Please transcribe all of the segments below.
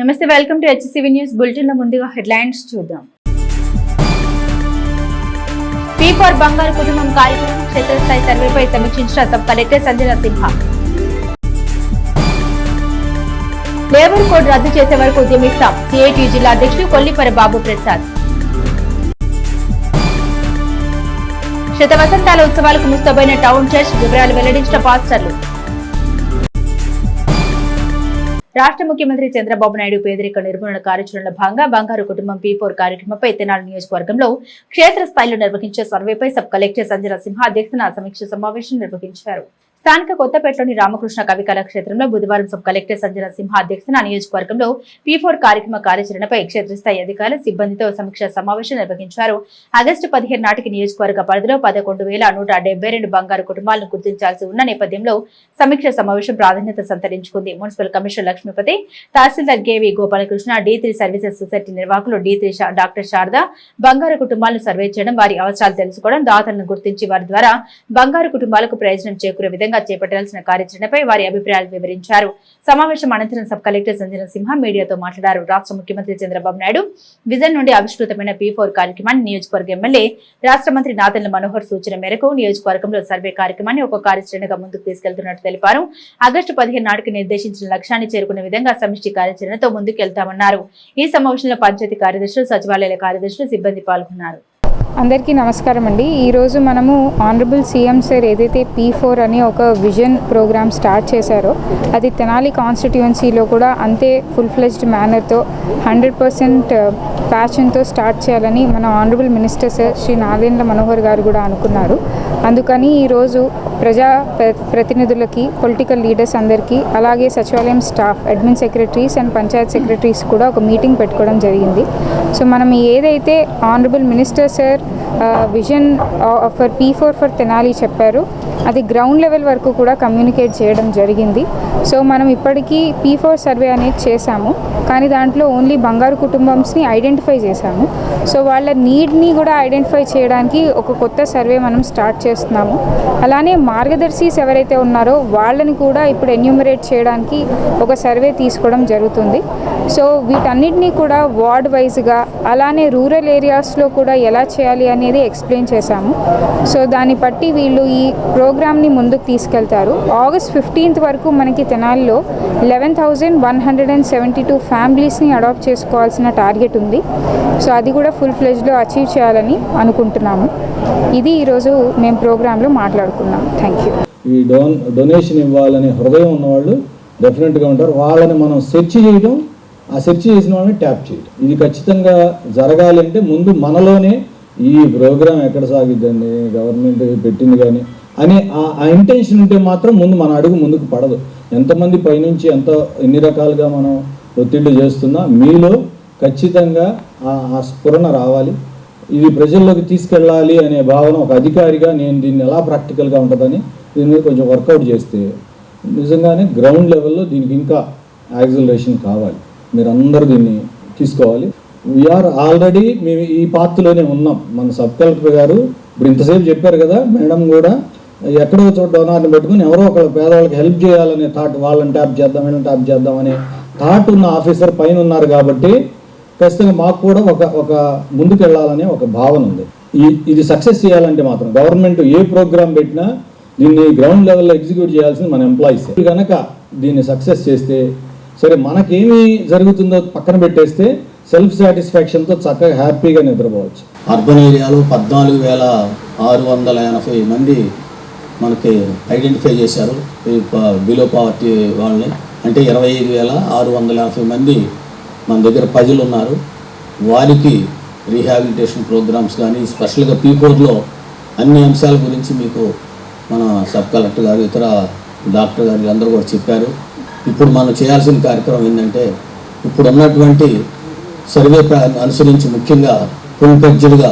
నమస్తే, welcome to HCV news bulletin. లో ముందుగా హెడ్లైన్స్ చూద్దాం. P4 బంగారు కుటుంబం కార్యక్రమం క్షేత్రస్థాయి సర్వేపై సమీక్షించిన సబ్ కలెక్టర్ సంజన సింహ. లేబర్ కోడ్ రద్దు చేసే వరకు ఉద్యమిస్తాం, CIT జిల్లా అధ్యక్షుడు కొల్లిపర బాబు ప్రసాద్. శత వసంతాల ఉత్సవాలకు ముస్తాబైన టౌన్ చర్చ్, వివరాలు వెల్లడించిన పాస్టర్లు. రాష్ట్ర ముఖ్యమంత్రి చంద్రబాబు నాయుడు పేదరిక నిర్మూలన కార్యాచరణలో భాగంగా బంగారు కుటుంబం P4 కార్యక్రమంపై తెనాలి నియోజకవర్గంలో క్షేత్రస్థాయిలో నిర్వహించే సర్వేపై సబ్ కలెక్టర్ సంజన సింహ అధ్యక్షతన సమీక్ష సమావేశం నిర్వహించారు. స్థానిక కొత్తపేటలోని రామకృష్ణ కవి కళాక్షేత్రంలో బుధవారం సబ్ కలెక్టర్ సంజన సింహ అధ్యక్షతన నియోజకవర్గంలో P4 కార్యక్రమ కార్యాచరణపై క్షేత్రస్థాయి అధికారులు సిబ్బందితో సమీక్ష సమావేశం నిర్వహించారు. ఆగస్టు 15 నాటికి నియోజకవర్గ పరిధిలో 11,172 బంగారు కుటుంబాలను గుర్తించాల్సి ఉన్న నేపథ్యంలో సమీక్ష సమావేశం ప్రాధాన్యత సంతరించుకుంది. మున్సిపల్ కమిషనర్ లక్ష్మీపతి, తహసీల్దార్ KV Gopalakrishna, D3 services society నిర్వాహకులు D3 డాక్టర్ శారద బంగారు కుటుంబాలను సర్వే చేయడం, వారి అవసరాలు తెలుసుకోవడం, దాతలను గుర్తించి వారి ద్వారా బంగారు కుటుంబాలకు ప్రయోజనం చేకూరే విధంగా చేపట్టాల్సిన కార్యాచరణపై వారి అభిప్రాయాలు వివరించారు. సమావేశం అనంతరం సబ్ కలెక్టర్ సంజన సింహ మీడియాతో మాట్లాడారు. రాష్ట్ర ముఖ్యమంత్రి చంద్రబాబు నాయుడు విజన్ నుండి ఆవిష్కృతమైన P4 కార్యక్రమాన్ని నియోజకవర్గ ఎమ్మెల్యే రాష్ట్ర మంత్రి నాదెండ్ల మనోహర్ సూచన మేరకు నియోజకవర్గంలో సర్వే కార్యక్రమాన్ని ఒక కార్యాచరణగా ముందుకు తీసుకెళ్తున్నట్టు తెలిపారు. ఆగస్టు 15 నాటికి నిర్దేశించిన లక్ష్యాన్ని చేరుకునే విధంగా సమిష్టి కార్యాచరణతో ముందుకెళ్తామన్నారు. ఈ సమావేశంలో పంచాయతీ కార్యదర్శులు, సచివాలయాల కార్యదర్శులు, సిబ్బంది పాల్గొన్నారు. అందరికీ నమస్కారం అండి. ఈరోజు మనము ఆనరబుల్ సీఎం సార్ ఏదైతే P4 అనే ఒక విజన్ ప్రోగ్రామ్ స్టార్ట్ చేశారో అది తెనాలి కాన్స్టిట్యుయెన్సీలో కూడా అంతే ఫుల్ ఫ్లెజ్డ్ మేనర్తో 100% ప్యాషన్తో స్టార్ట్ చేయాలని మన honourable minister sir Shri Nadendla Manohar గారు కూడా అనుకున్నారు. అందుకని ఈరోజు ప్రతినిధులకి, పొలిటికల్ లీడర్స్ అందరికీ, అలాగే సచివాలయం staff, admin secretaries and Panchayat secretaries కూడా ఒక మీటింగ్ పెట్టుకోవడం జరిగింది. సో మనం ఏదైతే honourable minister sir vision for P4 for Tenali చెప్పారు అది గ్రౌండ్ లెవెల్ వరకు కూడా కమ్యూనికేట్ చేయడం జరిగింది. సో మనం ఇప్పటికీ P4 సర్వే అనేది చేశాము, కానీ దాంట్లో ఓన్లీ బంగారు కుటుంబంస్ని ఐడెంటిఫై చేశాము. సో వాళ్ళ నీడ్ని కూడా ఐడెంటిఫై చేయడానికి ఒక కొత్త సర్వే మనం స్టార్ట్ చేస్తున్నాము. అలానే మార్గదర్శీస్ ఎవరైతే ఉన్నారో వాళ్ళని కూడా ఇప్పుడు ఎన్యూమరేట్ చేయడానికి ఒక సర్వే తీసుకోవడం జరుగుతుంది. సో వీటన్నిటినీ కూడా వార్డ్ వైజ్గా, అలానే రూరల్ ఏరియాస్లో కూడా ఎలా చేయాలి అనేది ఎక్స్ప్లెయిన్ చేశాము. సో దాన్ని బట్టి వీళ్ళు ఈ ప్రోగ్రామ్ని ముందుకు తీసుకెళ్తారు. ఆగస్ట్ 15 వరకు మనకి తెనాలిలో 11,172 ఫ్యామిలీస్ని అడాప్ట్ చేసుకోవాల్సిన టార్గెట్ ఉంది. సో అది కూడా ఫుల్ ఫ్లెజ్లో అచీవ్ చేయాలని అనుకుంటున్నాము. ఇది ఈరోజు మేము ప్రోగ్రాంలో మాట్లాడుకున్నాం. Thank you. ఈ డొనేషన్ ఇవ్వాలనే హృదయం ఉన్నవాళ్ళు డెఫినెట్గా ఉంటారు. వాళ్ళని మనం సెర్చ్ చేయడం, ఆ సెర్చ్ చేసిన వాళ్ళని ట్యాప్ చేయడం, ఇది ఖచ్చితంగా జరగాలి. అంటే ముందు మనలోనే ఈ ప్రోగ్రాం ఎక్కడ సాగిద్దండి, గవర్నమెంట్ పెట్టింది కానీ అని ఆ ఇంటెన్షన్ ఉంటే మాత్రం ముందు మన అడుగు ముందుకు పడదు. ఎంతమంది పైనుంచి ఎన్ని రకాలుగా మనం ఒత్తిడి చేస్తున్నా మీలో ఖచ్చితంగా ఆ స్ఫురణ రావాలి. ఇది ప్రజల్లోకి తీసుకెళ్ళాలి అనే భావన, ఒక అధికారిగా నేను దీన్ని ఎలా ప్రాక్టికల్గా ఉంటుందని దీని మీద కొంచెం వర్కౌట్ చేస్తే నిజంగానే గ్రౌండ్ లెవెల్లో దీనికి ఇంకా యాక్సిలరేషన్ కావాలి. మీరందరూ దీన్ని తీసుకోవాలి. వీఆర్ ఆల్రెడీ మేము ఈ పాత్రలోనే ఉన్నాం. మన సబ్ కలెక్టర్ గారు ఇప్పుడు ఇంతసేపు చెప్పారు కదా, మేడం కూడా ఎక్కడో చోట డోనార్ని పెట్టుకుని ఎవరో ఒక పేదవాళ్ళకి హెల్ప్ చేయాలనే థాట్, వాళ్ళని ట్యాప్ చేద్దాం, వీళ్ళని ట్యాప్ చేద్దాం అనే థాట్ ఉన్న ఆఫీసర్ పైన ఉన్నారు కాబట్టి ఖచ్చితంగా మాకు కూడా ఒక ముందుకెళ్ళాలనే ఒక భావన ఉంది. ఇది సక్సెస్ చేయాలంటే మాత్రం గవర్నమెంట్ ఏ ప్రోగ్రామ్ పెట్టినా దీన్ని గ్రౌండ్ లెవెల్లో ఎగ్జిక్యూట్ చేయాల్సింది మన ఎంప్లాయీస్. కనుక దీన్ని సక్సెస్ చేస్తే సరే, మనకేమి జరుగుతుందో పక్కన పెట్టేస్తే సెల్ఫ్ సాటిస్ఫాక్షన్తో చక్కగా హ్యాపీగా నిద్రపోవచ్చు. అర్బన్ ఏరియాలో 14,680 మంది మనకి ఐడెంటిఫై చేశారు బిలో పావర్టీ వాళ్ళని. అంటే 25,680 మంది మన దగ్గర ప్రజలు ఉన్నారు. వారికి రీహాబిలిటేషన్ ప్రోగ్రామ్స్ కానీ, స్పెషల్గా P4లో అన్ని అంశాల గురించి మీకు మన సబ్ కలెక్టర్ గారు, ఇతర డాక్టర్ గారు అందరూ కూడా చెప్పారు. ఇప్పుడు మనం చేయాల్సిన కార్యక్రమం ఏంటంటే, ఇప్పుడు ఉన్నటువంటి సర్వే అనుసరించి ముఖ్యంగా ఫుల్ ఫ్లెడ్జ్డ్గా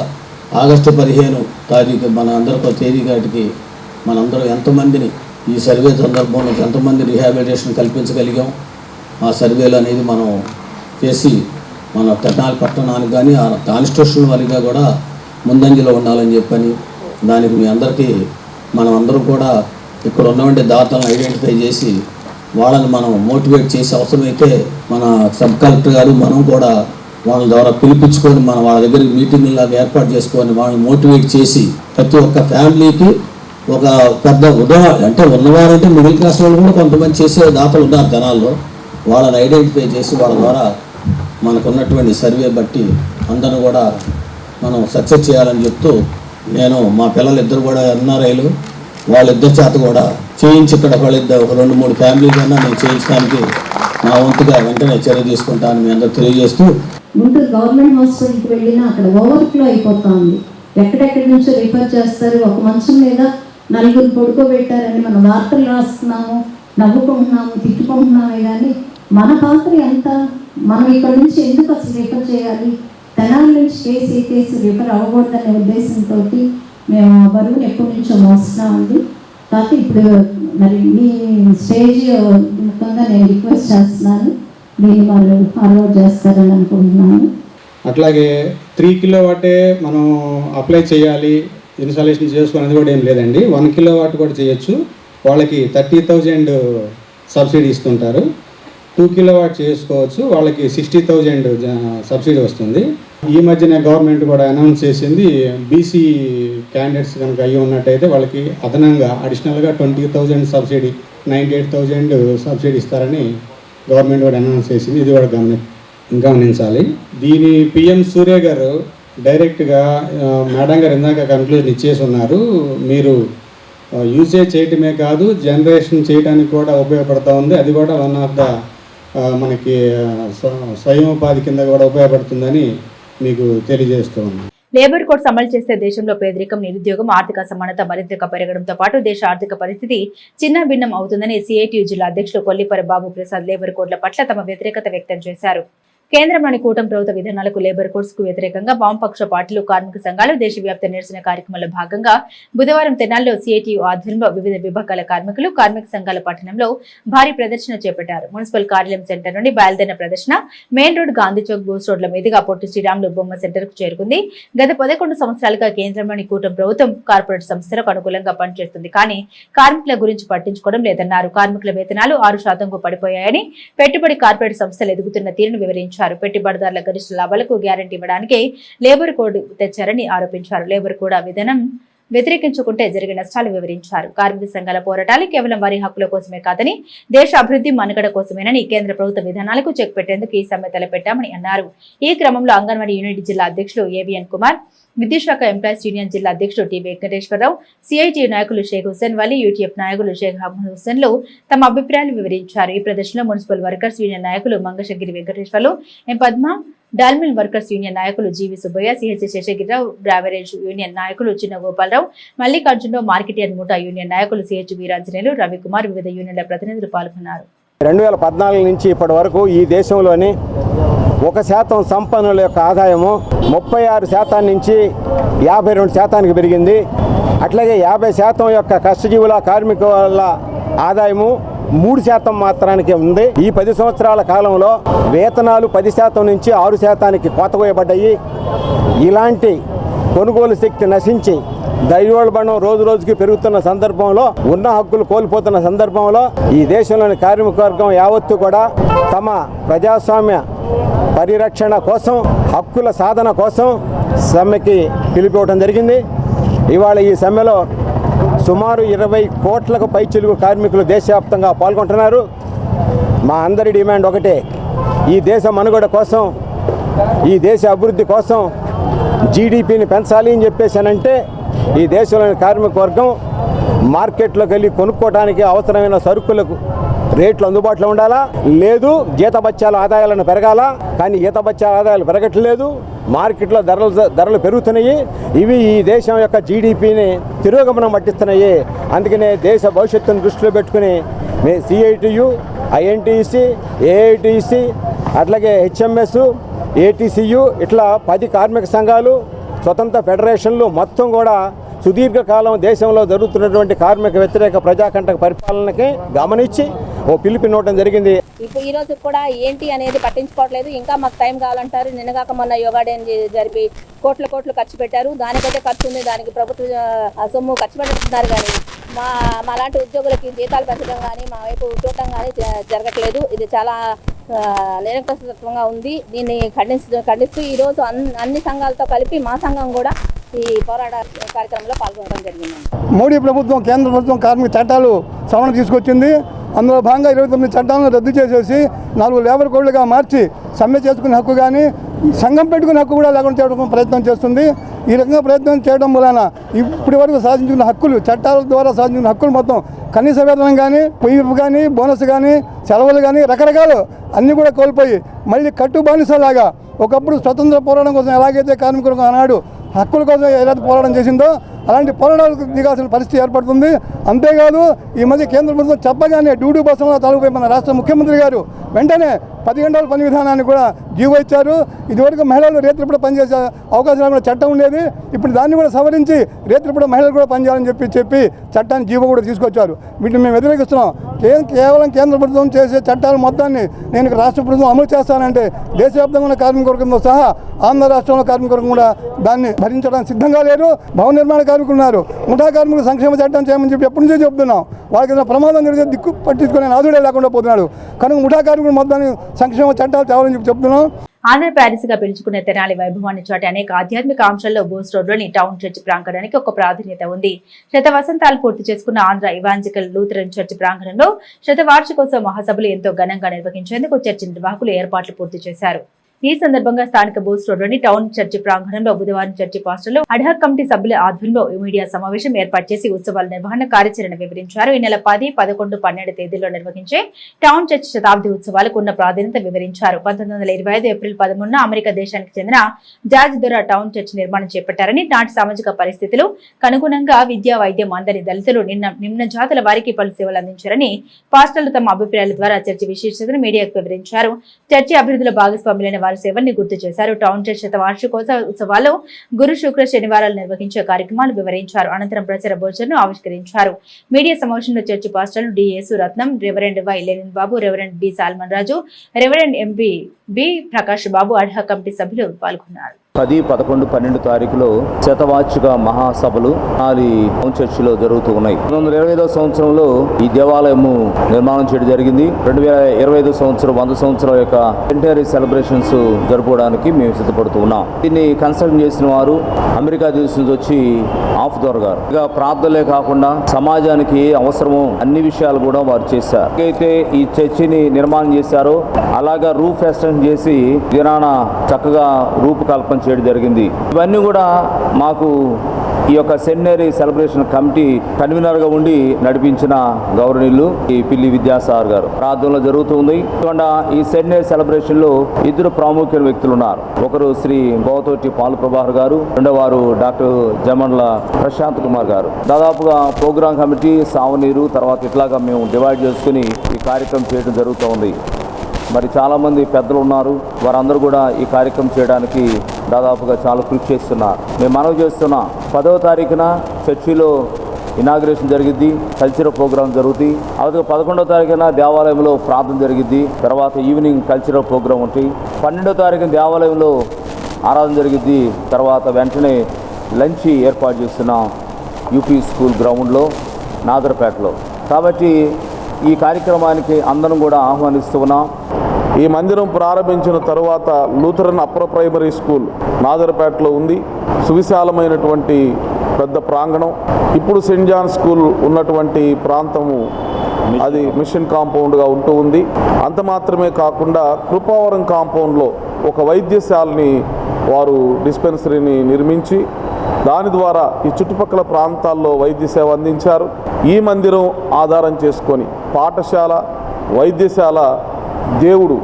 ఆగస్టు 15 తారీఖు మన అందరితో తేదీ నాటికి మనందరం ఎంతమందిని ఈ సర్వే సందర్భంలో ఎంతమంది రీహాబిలిటేషన్ కల్పించగలిగాం, ఆ సర్వేలు అనేది మనం చేసి మన తెనాలి పట్టణానికి కానీ ఆ కాన్స్టిట్యూషన్ వారిగా కూడా ముందంజలో ఉండాలని చెప్పని, దానికి మీ అందరికీ మనం అందరం కూడా ఇక్కడ ఉన్నటువంటి దాతలను ఐడెంటిఫై చేసి వాళ్ళని మనం మోటివేట్ చేసే అవసరమైతే మన సబ్ కలెక్టర్ గారు మనం కూడా వాళ్ళ ద్వారా పిలిపించుకొని మనం వాళ్ళ దగ్గర మీటింగ్లాగా ఏర్పాటు చేసుకొని వాళ్ళని మోటివేట్ చేసి ప్రతి ఒక్క ఫ్యామిలీకి ఒక పెద్ద ఉదాహరణ అంటే ఉన్నవారంటే మిడిల్ క్లాస్ వాళ్ళు కూడా కొంతమంది చేసే దాతలు ఉన్నారు జనాల్లో. వాళ్ళని ఐడెంటిఫై చేసి వాళ్ళ ద్వారా మనకున్నటువంటి సర్వే బట్టి అందరూ కూడా మనం సక్సెస్ చేయాలని చెప్తూ నేను మా పిల్లలిద్దరు కూడా ఎన్ఆర్ఐలు వాళ్ళిద్దరి చేత కూడా చేయించి ఇక్కడ వాళ్ళిద్దరు ఒక 2-3 ఫ్యామిలీ కన్నా నేను చేయించడానికి నా వంతుగా వెంటనే చర్య తీసుకుంటాను మీ అందరూ తెలియజేస్తూ గుంటూరు గవర్నమెంట్ హాస్పిటల్కి వెళ్ళినా అక్కడ ఓవర్ఫ్లో అయిపోతా ఉంది. ఎక్కడెక్కడి నుంచో రిఫర్ చేస్తారు. ఒక మంచం మీద 4 పడుకోబెట్టారని మనం వార్తలు రాస్తున్నాము, నవ్వుకుంటున్నాము, తిట్టుకుంటున్నామే కానీ మన పాత్ర ఎంత? మనం ఇక్కడ నుంచి ఎందుకు అసలు రిఫర్ చేయాలి? తెనాలి నుంచి కేసు రిఫర్ అవ్వకూడదనే ఉద్దేశంతో మేము ఆ బరువుని ఎప్పటి నుంచో మోస్తున్నామండి. కాకపోతే ఇప్పుడు మరి మీ స్టేజ్ ముఖ్యంగా నేను రిక్వెస్ట్ చేస్తున్నాను, దీన్ని వాళ్ళు ఫాలో చేస్తారని అనుకుంటున్నాను. అట్లాగే 3 కిలోవాటే మనం అప్లై చేయాలి, ఇన్స్టాలేషన్ చేసుకునేది కూడా ఏం లేదండి. 1 కిలోవాట్ కూడా చేయొచ్చు. వాళ్ళకి 30,000 సబ్సిడీ ఇస్తుంటారు. 2 కిలోవాట్ చేసుకోవచ్చు, వాళ్ళకి 60,000 సబ్సిడీ వస్తుంది. ఈ మధ్యన గవర్నమెంట్ కూడా అనౌన్స్ చేసింది, బీసీ క్యాండిడేట్స్ కనుక అయ్యి ఉన్నట్టయితే వాళ్ళకి అదనంగా అడిషనల్గా 20,000 సబ్సిడీ, 98,000 సబ్సిడీ ఇస్తారని గవర్నమెంట్ కూడా అనౌన్స్ చేసింది. ఇది కూడా గమనించాలి. దీని పిఎం సూర్య గారు డైరెక్ట్గా మేడం గారు ఇందాక కన్క్లూజన్ ఇచ్చేసి ఉన్నారు. మీరు యూసేజ్ చేయటమే కాదు, జనరేషన్ చేయడానికి కూడా ఉపయోగపడుతూ ఉంది. అది కూడా వన్ ఆఫ్ ద మనకి స్వయం ఉపాధి కింద కూడా ఉపయోగపడుతుందని మీకు తెలియజేస్తూ ఉన్నాను. లేబర్ కోడ్స్ అమలు చేస్తే దేశంలో పేదరికం, నిరుద్యోగం, ఆర్థిక సమానత మరింతగా పెరగడంతో పాటు దేశ ఆర్థిక పరిస్థితి చిన్న భిన్నం అవుతుందని సిఐటియు జిల్లా అధ్యక్షులు కొల్లిపరి బాబు ప్రసాద్ లేబర్ కోడ్ల పట్ల తమ వ్యతిరేకత వ్యక్తం చేశారు. కేంద్రంలోని కూటమి ప్రభుత్వ విధానాలకు లేబర్ కోడ్స్ కు వ్యతిరేకంగా వామపక్ష పార్టీలు, కార్మిక సంఘాలు దేశవ్యాప్త నిరసన కార్యక్రమంలో భాగంగా బుధవారం తెనాలిలో సిఐటియు ఆధ్వర్యంలో వివిధ విభాగాల కార్మికులు, కార్మిక సంఘాల పట్టణంలో భారీ ప్రదర్శన చేపట్టారు. మున్సిపల్ కార్యాలయం సెంటర్ నుండి బయలుదేరిన ప్రదర్శన మెయిన్ రోడ్, గాంధీ చౌక్, బోస్ రోడ్ల మీదుగా పొట్టి శ్రీరాములు బొమ్మ సెంటర్ కు చేరుకుంది. గత 11 సంవత్సరాలుగా కేంద్రంలోని కూటమి ప్రభుత్వం కార్పొరేట్ సంస్థలకు అనుకూలంగా పనిచేస్తుంది, కానీ కార్మికుల గురించి పట్టించుకోవడం లేదన్నారు. కార్మికుల వేతనాలు 6% పడిపోయాయని, పెట్టుబడి కార్పొరేట్ సంస్థలు ఎదుగుతున్న తీరును వివరించారు. పెట్టుబడిదారుల గరిష్ట లాభాలకు గ్యారంటీ ఇవ్వడానికి లేబర్ కోడ్ తెచ్చారని ఆరోపించారు. లేబర్ కోడ్ విధానం వ్యతిరేకించుకుంటే జరిగే నష్టాలు వివరించారు. కార్మిక సంఘాల పోరాటాలు కేవలం వారి హక్కుల కోసమే కాదని దేశ అభివృద్ధి మనుగడ కోసమేనని, కేంద్ర ప్రభుత్వ విధానాలకు చెక్ పెట్టేందుకు ఈ సమ్మె తలపెట్టామని అన్నారు. ఈ క్రమంలో అంగన్వాడీ యూనిట్ జిల్లా అధ్యక్షులు ఏవిఎన్ కుమార్, విద్యుత్ శాఖ ఎంప్లాయీస్ యూనియన్ జిల్లా అధ్యక్షుడు టి వెంకటేశ్వరరావు, సిఐటియు నాయకులు షేక్ హుస్సేన్ వలీ, యూటీఎఫ్ నాయకులు షేక్ అహ్మద్ హుస్సేన్లు తమ అభిప్రాయాలు వివరించారు. ఈ ప్రదర్శనలో మున్సిపల్ వర్కర్స్ యూనియన్ నాయకులు మంగశగిరి వెంకటేశ్వర్లు, ఎం పద్మ, డాల్మిల్ వర్కర్స్ యూనియన్ నాయకులు జీవి సుబ్బయ్య, సిహెచ్ శేషగిరిరావు, బ్రావరేజ్ యూనియన్ నాయకులు చిన్న గోపాలరావు, మల్లికార్జునరావు, మార్కెటియర్ మూటా యూనియన్ నాయకులు సిహెచ్ వీరాంజనేయులు, రవికుమార్, వివిధ యూనియన్ల ప్రతినిధులు పాల్గొన్నారు. 2014 నుంచి ఇప్పటి వరకు ఈ దేశంలోని 1% సంపన్నుల యొక్క ఆదాయము 36% నుంచి 52% పెరిగింది. అట్లాగే 50% యొక్క కష్టజీవుల కార్మికుల ఆదాయము 3% మాత్రానికే ఉంది. ఈ 10 సంవత్సరాల కాలంలో వేతనాలు 10% నుంచి 6%కి కోతకోయబడ్డాయి. ఇలాంటి కొనుగోలు శక్తి నశించి ద్రవ్యోల్బణం రోజు రోజుకి పెరుగుతున్న సందర్భంలో, ఉన్న హక్కులు కోల్పోతున్న సందర్భంలో ఈ దేశంలోని కార్మిక వర్గం యావత్తు కూడా తమ ప్రజాస్వామ్య పరిరక్షణ కోసం, హక్కుల సాధన కోసం సమ్మెకి పిలిపివ్వడం జరిగింది. ఇవాళ ఈ సమ్మెలో సుమారు 20 కోట్లకు పైచిలుకు కార్మికులు దేశవ్యాప్తంగా పాల్గొంటున్నారు. మా అందరి డిమాండ్ ఒకటే, ఈ దేశ మనుగడ కోసం, ఈ దేశ అభివృద్ధి కోసం జీడిపిని పెంచాలి అని చెప్పేసానంటే ఈ దేశంలోని కార్మిక వర్గం మార్కెట్లోకి వెళ్ళి కొనుక్కోవడానికి అవసరమైన సరుకులకు రేట్లు అందుబాటులో ఉండాలా, లేదు జీతభత్యాల ఆదాయాలను పెరగాల. కానీ జీతభత్యాల ఆదాయాలు పెరగట్లేదు, మార్కెట్లో ధరలు పెరుగుతున్నాయి. ఇవి ఈ దేశం యొక్క జీడిపిని తిరోగమనం పట్టిస్తున్నాయి. అందుకనే దేశ భవిష్యత్తును దృష్టిలో పెట్టుకుని సిఐటియు, ఐఎన్టీసీ, ఏఐటీసీ, అట్లాగే హెచ్ఎంఎస్, ఏటీసీయు ఇట్లా 10 కార్మిక సంఘాలు, స్వతంత్ర ఫెడరేషన్లు మొత్తం కూడా సుదీర్ఘకాలం దేశంలో జరుగుతున్నటువంటి కార్మిక వ్యతిరేక ప్రజాకంటక పరిపాలనకి గమనించి ఓ పిలుపునివ్వడం జరిగింది. ఇప్పుడు ఈ రోజు కూడా ఏంటి అనేది పట్టించుకోవట్లేదు. ఇంకా మాకు టైం కావాలంటారు. నిన్నగాక మొన్న యోగా డే జరిపి కోట్లు ఖర్చు పెట్టారు. దానికైతే ఖర్చు ఉంది, దానికి ప్రభుత్వ సొమ్ము ఖర్చు పెడుతున్నారు. కానీ మాలాంటి ఉద్యోగులకి జీతాలు పెంచడం కానీ మా వైపు చూడటం కానీ జరగట్లేదు. ఇది చాలా నిరంకుశత్వంగా ఉంది. దీన్ని ఖండిస్తూ ఈరోజు అన్ని సంఘాలతో కలిపి మా సంఘం కూడా ఈ పోరాట కార్యక్రమంలో పాల్గొనడం జరిగింది. మోడీ ప్రభుత్వం, కేంద్ర ప్రభుత్వం కార్మిక చట్టాలు సవరణ తీసుకొచ్చింది. అందులో భాగంగా 29 చట్టాలను రద్దు చేసేసి 4 లేబర్ కోడ్లుగా మార్చి సమ్మె చేసుకునే హక్కు కానీ సంఘం పెట్టుకునే హక్కు కూడా లేకుండా చేయడం ప్రయత్నం చేస్తుంది. ఈ రకంగా ప్రయత్నం చేయడం వలన ఇప్పటి వరకు సాధించుకున్న హక్కులు, చట్టాల ద్వారా సాధించుకున్న హక్కులు మొత్తం కనీస వేతనం కానీ, పొయ్యిపు కానీ, బోనస్ కానీ, సెలవులు కానీ రకరకాలు అన్నీ కూడా కోల్పోయి మళ్ళీ కట్టు బానిసలాగా ఒకప్పుడు స్వతంత్ర పోరాటం కోసం ఎలాగైతే కార్మికులకు ఆనాడు హక్కుల కోసం ఏదైతే పోరాటం చేసిందో అలాంటి పోరాటాలకు దిగాల్సిన పరిస్థితి ఏర్పడుతుంది. అంతేకాదు ఈ మధ్య కేంద్ర ప్రభుత్వం చెప్పగానే డ్యూటీ బస్సులో తాలూపై మన రాష్ట్ర ముఖ్యమంత్రి గారు వెంటనే 10 గంటల పని విధానాన్ని కూడా జీవో ఇచ్చారు. ఇదివరకు మహిళలు రేత్రిపూట పనిచేసే అవకాశాలు కూడా చట్టం ఉండేది. ఇప్పుడు దాన్ని కూడా సవరించి రేత్రిపూట మహిళలు కూడా పనిచేయాలని చెప్పి చట్టాన్ని జీవో కూడా తీసుకొచ్చారు. వీటిని మేము వ్యతిరేకిస్తున్నాం. కేవలం కేంద్ర ప్రభుత్వం చేసే చట్టాల మొత్తాన్ని నేను రాష్ట్ర ప్రభుత్వం అమలు చేస్తానంటే దేశవ్యాప్తంగా ఉన్న కార్మిక వర్గంతో సహా ఆంధ్ర రాష్ట్రంలో కార్మిక వర్గం కూడా దాన్ని భరించడానికి సిద్ధంగా లేరు. భవన నిర్మాణ కార్మికులు ఉన్నారు. ముఠా కార్మికులు సంక్షేమ చట్టం చేయమని చెప్పి ఎప్పటి నుంచో చెప్తున్నాం. వాళ్ళకి ఏదైనా ప్రమాదం జరిగితే దిక్కు పట్టించుకునే నాదుడే లేకుండా పోతున్నాడు. కనుక ముఠా కార్మికులు మొత్తాన్ని సంక్షేమ చట్టాలు తేవాలని చెప్పి చెప్తున్నాం. ఆంధ్రప్రదేశ్ గా పిలుచుకునే తెనాలి వైభవాన్ని చాటి అనేక ఆధ్యాత్మిక అంశాల్లో బోస్ రోడ్లోని టౌన్ చర్చ్ ప్రాంగణానికి ఒక ప్రాధాన్యత ఉంది. శతవసంతాలు పూర్తి చేసుకున్న ఆంధ్ర ఇవాంజికల్ లూథరన్ చర్చ్ ప్రాంగణంలో శతవార్షికోత్సవ మహాసభలు ఎంతో ఘనంగా నిర్వహించేందుకు చర్చ్ నిర్వాహకులు ఏర్పాట్లు పూర్తి చేశారు. ఈ సందర్భంగా స్థానిక బోస్ రోడ్లోని టౌన్ చర్చి ప్రాంగణంలో బుధవారం చర్చి పాస్టర్లు అడ్హాక్ కమిటీ సభ్యుల ఆధ్వర్యంలో మీడియా సమావేశం ఏర్పాటు చేసి ఉత్సవాల నిర్వహణ కార్యాచరణ వివరించారు. ఈ నెల 10, 11, 12 తేదీల్లో నిర్వహించే టౌన్ చర్చ్ శతాబ్ది ఉత్సవాలకు ఉన్న ప్రాధాన్యత వివరించారు. 1925 ఏప్రిల్ 13న అమెరికా దేశానికి చెందిన జార్జ్ దొర టౌన్ చర్చ్ నిర్మాణం చేపట్టారని, నాటి సామాజిక పరిస్థితులు కనుగుణంగా విద్యా, వైద్యం అందని దళితులు నిమ్న జాతుల వారికి పలు సేవలు అందించారని పాస్టర్లు తమ అభిప్రాయాల ద్వారా చర్చి విశేషతను మీడియాకు వివరించారు. చర్చి అభివృద్ధిలో భాగస్వాములైన వారి సేవల్ని గుర్తు చేశారు. టౌన్ చర్చ్ శతవార్షికోత్సవ ఉత్సవాల్లో గురు, శుక్ర, శనివారాలు నిర్వహించే కార్యక్రమాలు వివరించారు. అనంతరం ప్రచార భోజనం ఆవిష్కరించారు. మీడియా సమావేశంలో చర్చి పాస్టర్లు D. Yesu Ratnam, reverend Y. Lenin Babu, reverend D. Solomon Raju, reverend MP B. Prakash Babu, ad hoc committee సభ్యులు పాల్గొన్నారు. 10, 11, 12 తారీఖులో శతవార్షిక మహాసభలు టౌన్ చర్చిలో జరుగుతూ ఉన్నాయి. 1925వ సంవత్సరంలో ఈ దేవాలయము నిర్మాణం చేయడం జరిగింది. 2025 సంవత్సరం 100 సంవత్సరాల యొక్క సెంటనరీ సెలబ్రేషన్స్ జరుపుకోవడానికి మేము సిద్ధపడుతూ ఉన్నాం. దీన్ని కన్స్ట్రక్ట్ చేసిన వారు అమెరికా దేశం నుంచి వచ్చి ఆఫ్ దొర గారు. ఇక ప్రార్థనలే కాకుండా సమాజానికి అవసరమో అన్ని విషయాలు కూడా వారు చేశారు. అయితే ఈ చర్చిని నిర్మాణం చేశారో అలాగా రూఫ్ ఎక్స్టెన్షన్ చేసి దినాన చక్కగా రూపకల్పన చేయడం జరిగింది. ఇవన్నీ కూడా మాకు ఈ యొక్క సెంటనరీ సెలబ్రేషన్ కమిటీ కన్వీనర్గా ఉండి నడిపించిన గౌరవనీయులు ఈ పిల్లి విద్యాసాగర్ గారు ప్రార్థనలో జరుగుతుంది. ఈ సెంటనరీ సెలబ్రేషన్ లో 2 ప్రాముఖ్య వ్యక్తులు ఉన్నారు. ఒకరు శ్రీ గౌతోటి పాలు ప్రభాకర్ గారు, రెండో వారు డాక్టర్ జమండ్ల ప్రశాంత్ కుమార్ గారు. దాదాపుగా ప్రోగ్రామ్ కమిటీ, సావనీరు, తర్వాత ఇట్లాగా మేము డివైడ్ చేసుకుని ఈ కార్యక్రమం చేయడం జరుగుతూ ఉంది. మరి చాలామంది పెద్దలు ఉన్నారు. వారందరూ కూడా ఈ కార్యక్రమం చేయడానికి దాదాపుగా చాలా కృషి చేస్తున్నారు. మేము మనవి చేస్తున్నాం. 10వ తారీఖున చర్చిలో ఇనాగ్రేషన్ జరిగిద్ది, కల్చరల్ ప్రోగ్రాం జరుగుతుంది. అలాగే 11వ తారీఖున దేవాలయంలో ప్రార్థన జరిగిద్ది. తర్వాత ఈవినింగ్ కల్చరల్ ప్రోగ్రాం ఉంటుంది. 12వ తారీఖున దేవాలయంలో ఆరాధన జరిగిద్ది. తర్వాత వెంటనే లంచ్ ఏర్పాటు చేస్తున్నాం యూపీ స్కూల్ గ్రౌండ్లో నాదర్పేటలో. కాబట్టి ఈ కార్యక్రమానికి అందరం కూడా ఆహ్వానిస్తున్నాం. ఈ మందిరం ప్రారంభించిన తరువాత లూథరన్ అప్పర్ ప్రైమరీ స్కూల్ నాదర్పేటలో ఉంది. సువిశాలమైనటువంటి పెద్ద ప్రాంగణం. ఇప్పుడు సెయింట్ జాన్ స్కూల్ ఉన్నటువంటి ప్రాంతము అది మిషన్ కాంపౌండ్గా ఉంటూ ఉంది. అంత మాత్రమే కాకుండా కృపావరం కాంపౌండ్లో ఒక వైద్యశాలని వారు డిస్పెన్సరీని నిర్మించి దాని ద్వారా ఈ చుట్టుపక్కల ప్రాంతాల్లో వైద్య సేవ అందించారు. ఈ మందిరం ఆధారం చేసుకొని పాఠశాల, వైద్యశాల, దేవుడు,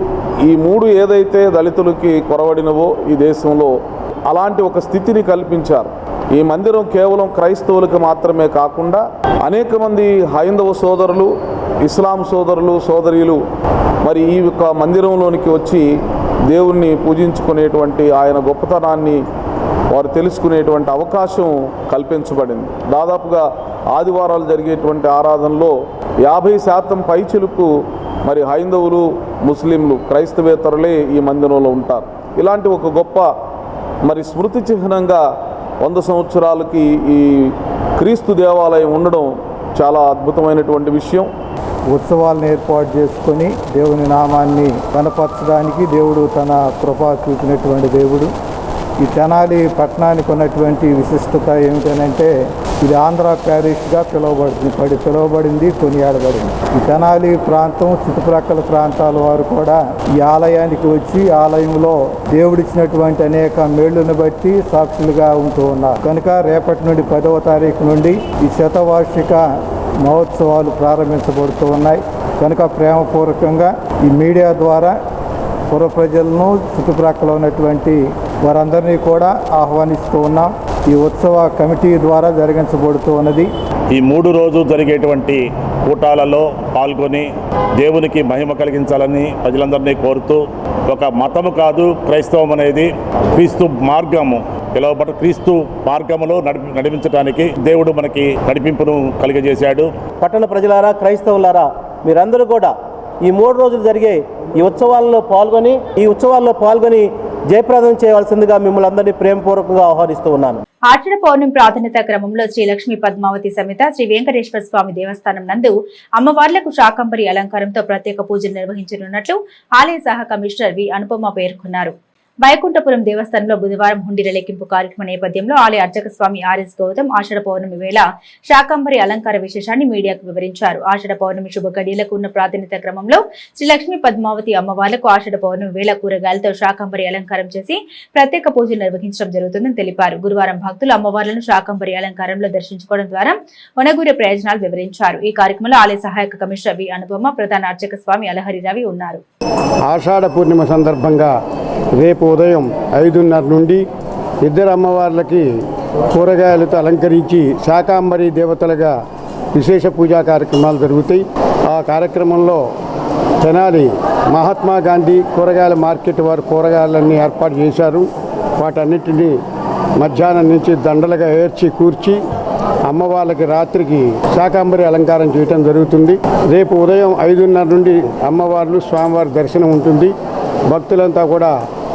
ఈ 3 ఏదైతే దళితులకి కొరవడినవో ఈ దేశంలో అలాంటి ఒక స్థితిని కల్పించారు. ఈ మందిరం కేవలం క్రైస్తవులకు మాత్రమే కాకుండా అనేక మంది హైందవ సోదరులు, ఇస్లాం సోదరులు, సోదరీలు మరి ఈ యొక్క మందిరంలోనికి వచ్చి దేవుణ్ణి పూజించుకునేటువంటి ఆయన గొప్పతనాన్ని వారు తెలుసుకునేటువంటి అవకాశం కల్పించబడింది. దాదాపుగా ఆదివారాలు జరిగేటువంటి ఆరాధనలో 50% పైచిలుకు మరి హైందవులు, ముస్లింలు, క్రైస్తవేతరులే ఈ మందిరంలో ఉంటారు. ఇలాంటి ఒక గొప్ప మరి స్మృతి చిహ్నంగా 100 సంవత్సరాలకి ఈ క్రీస్తు దేవాలయం ఉండడం చాలా అద్భుతమైనటువంటి విషయం. ఉత్సవాలను ఏర్పాటు చేసుకొని దేవుని నామాన్ని కనపరచడానికి దేవుడు తన కృప చూపినటువంటి దేవుడు. ఈ తెనాలి పట్టణానికి ఉన్నటువంటి విశిష్టత ఏమిటనంటే ఇది ఆంధ్ర ప్యారిష్గా పిలువబడింది, కొనియాడబడింది. ఈ తెనాలి ప్రాంతం చుట్టుప్రక్కల ప్రాంతాల వారు కూడా ఈ ఆలయానికి వచ్చి ఆలయంలో దేవుడిచ్చినటువంటి అనేక మేళ్లను బట్టి సాక్షులుగా ఉంటూ ఉన్నారు. కనుక రేపటి నుండి 10వ తారీఖు నుండి ఈ శతవార్షిక మహోత్సవాలు ప్రారంభించబడుతూ ఉన్నాయి. కనుక ప్రేమపూర్వకంగా ఈ మీడియా ద్వారా పుర ప్రజలను చుట్టుప్రక్కల ఉన్నటువంటి వారందరినీ కూడా ఆహ్వానిస్తూ ఉన్నాం. ఈ ఉత్సవ కమిటీ ద్వారా జరిగించబడుతూ ఉన్నది. ఈ 3 రోజులు జరిగేటువంటి కూటాలలో పాల్గొని దేవునికి మహిమ కలిగించాలని ప్రజలందరినీ కోరుతూ, ఒక మతము కాదు క్రైస్తవం అనేది క్రీస్తు మార్గము పిలువబడ్డ క్రీస్తు మార్గములో నడిపించడానికి దేవుడు మనకి నడిపింపును కలిగజేశాడు. పట్టణ ప్రజలారా, క్రైస్తవులారా, మీరందరూ కూడా ఈ 3 రోజులు జరిగే ఈ ఉత్సవాల్లో పాల్గొని జయప్రదం చేయవలసిందిగా మిమ్మల్ని అందరినీ ప్రేమపూర్వకంగా ఆహ్వానిస్తూ ఉన్నాను. ఆషాఢ పౌర్ణమి ప్రాధాన్యత క్రమంలో శ్రీ లక్ష్మీ పద్మావతి సమేత శ్రీ వెంకటేశ్వర స్వామి దేవస్థానం నందు అమ్మవార్లకు శాకంబరి అలంకారంతో ప్రత్యేక పూజలు నిర్వహించనున్నట్లు ఆలయ సహ కమిషనర్ వి అనుపమ పేర్కొన్నారు. వైకుంఠపురం దేవస్థానంలో బుధవారం హుండీల లెక్కింపు కార్యక్రమ నేపథ్యంలో ఆలయ అర్చక స్వామి ఆర్ఎస్ గౌతమ్ ఆషాఢ పౌర్ణమి వేళ శాకంబరి అలంకార విశేషాన్ని మీడియాకు వివరించారు. ఆషాఢ పౌర్ణమి శుభ గడియలకు ఉన్న ప్రాధాన్యత క్రమంలో శ్రీ లక్ష్మీ పద్మావతి అమ్మవార్లకు ఆషాఢ పౌర్ణమి వేళ కూరగాయలతో శాకంబరి అలంకారం చేసి ప్రత్యేక పూజలు నిర్వహించడం జరుగుతుందని తెలిపారు. గురువారం భక్తులు అమ్మవార్లను శాకంబరి అలంకారంలో దర్శించుకోవడం ద్వారా ఒనగూరే ప్రయోజనాలు వివరించారు. ఈ కార్యక్రమంలో ఆలయ సహాయక కమిషనర్ వి అనుపమ, ప్రధాన అర్చక స్వామి అలహరి రవి ఉన్నారు. ఆషాఢ పూర్ణిమ సందర్భంగా రేపు ఉదయం 5:30 నుండి ఇద్దరు అమ్మవార్లకి కూరగాయలతో అలంకరించి శాకాంబరి దేవతలుగా విశేష పూజా కార్యక్రమాలు జరుగుతాయి. ఆ కార్యక్రమంలో తెనాలి మహాత్మా గాంధీ కూరగాయల మార్కెట్ వారు కూరగాయలన్నీ ఏర్పాటు చేశారు. వాటన్నిటినీ మధ్యాహ్నం నుంచి దండలుగా ఏర్చి కూర్చి అమ్మవార్లకి రాత్రికి శాకాంబరి అలంకారం చేయటం జరుగుతుంది. రేపు ఉదయం 5:30 నుండి అమ్మవార్లు స్వామివారి దర్శనం ఉంటుంది. భక్తులంతా కూడా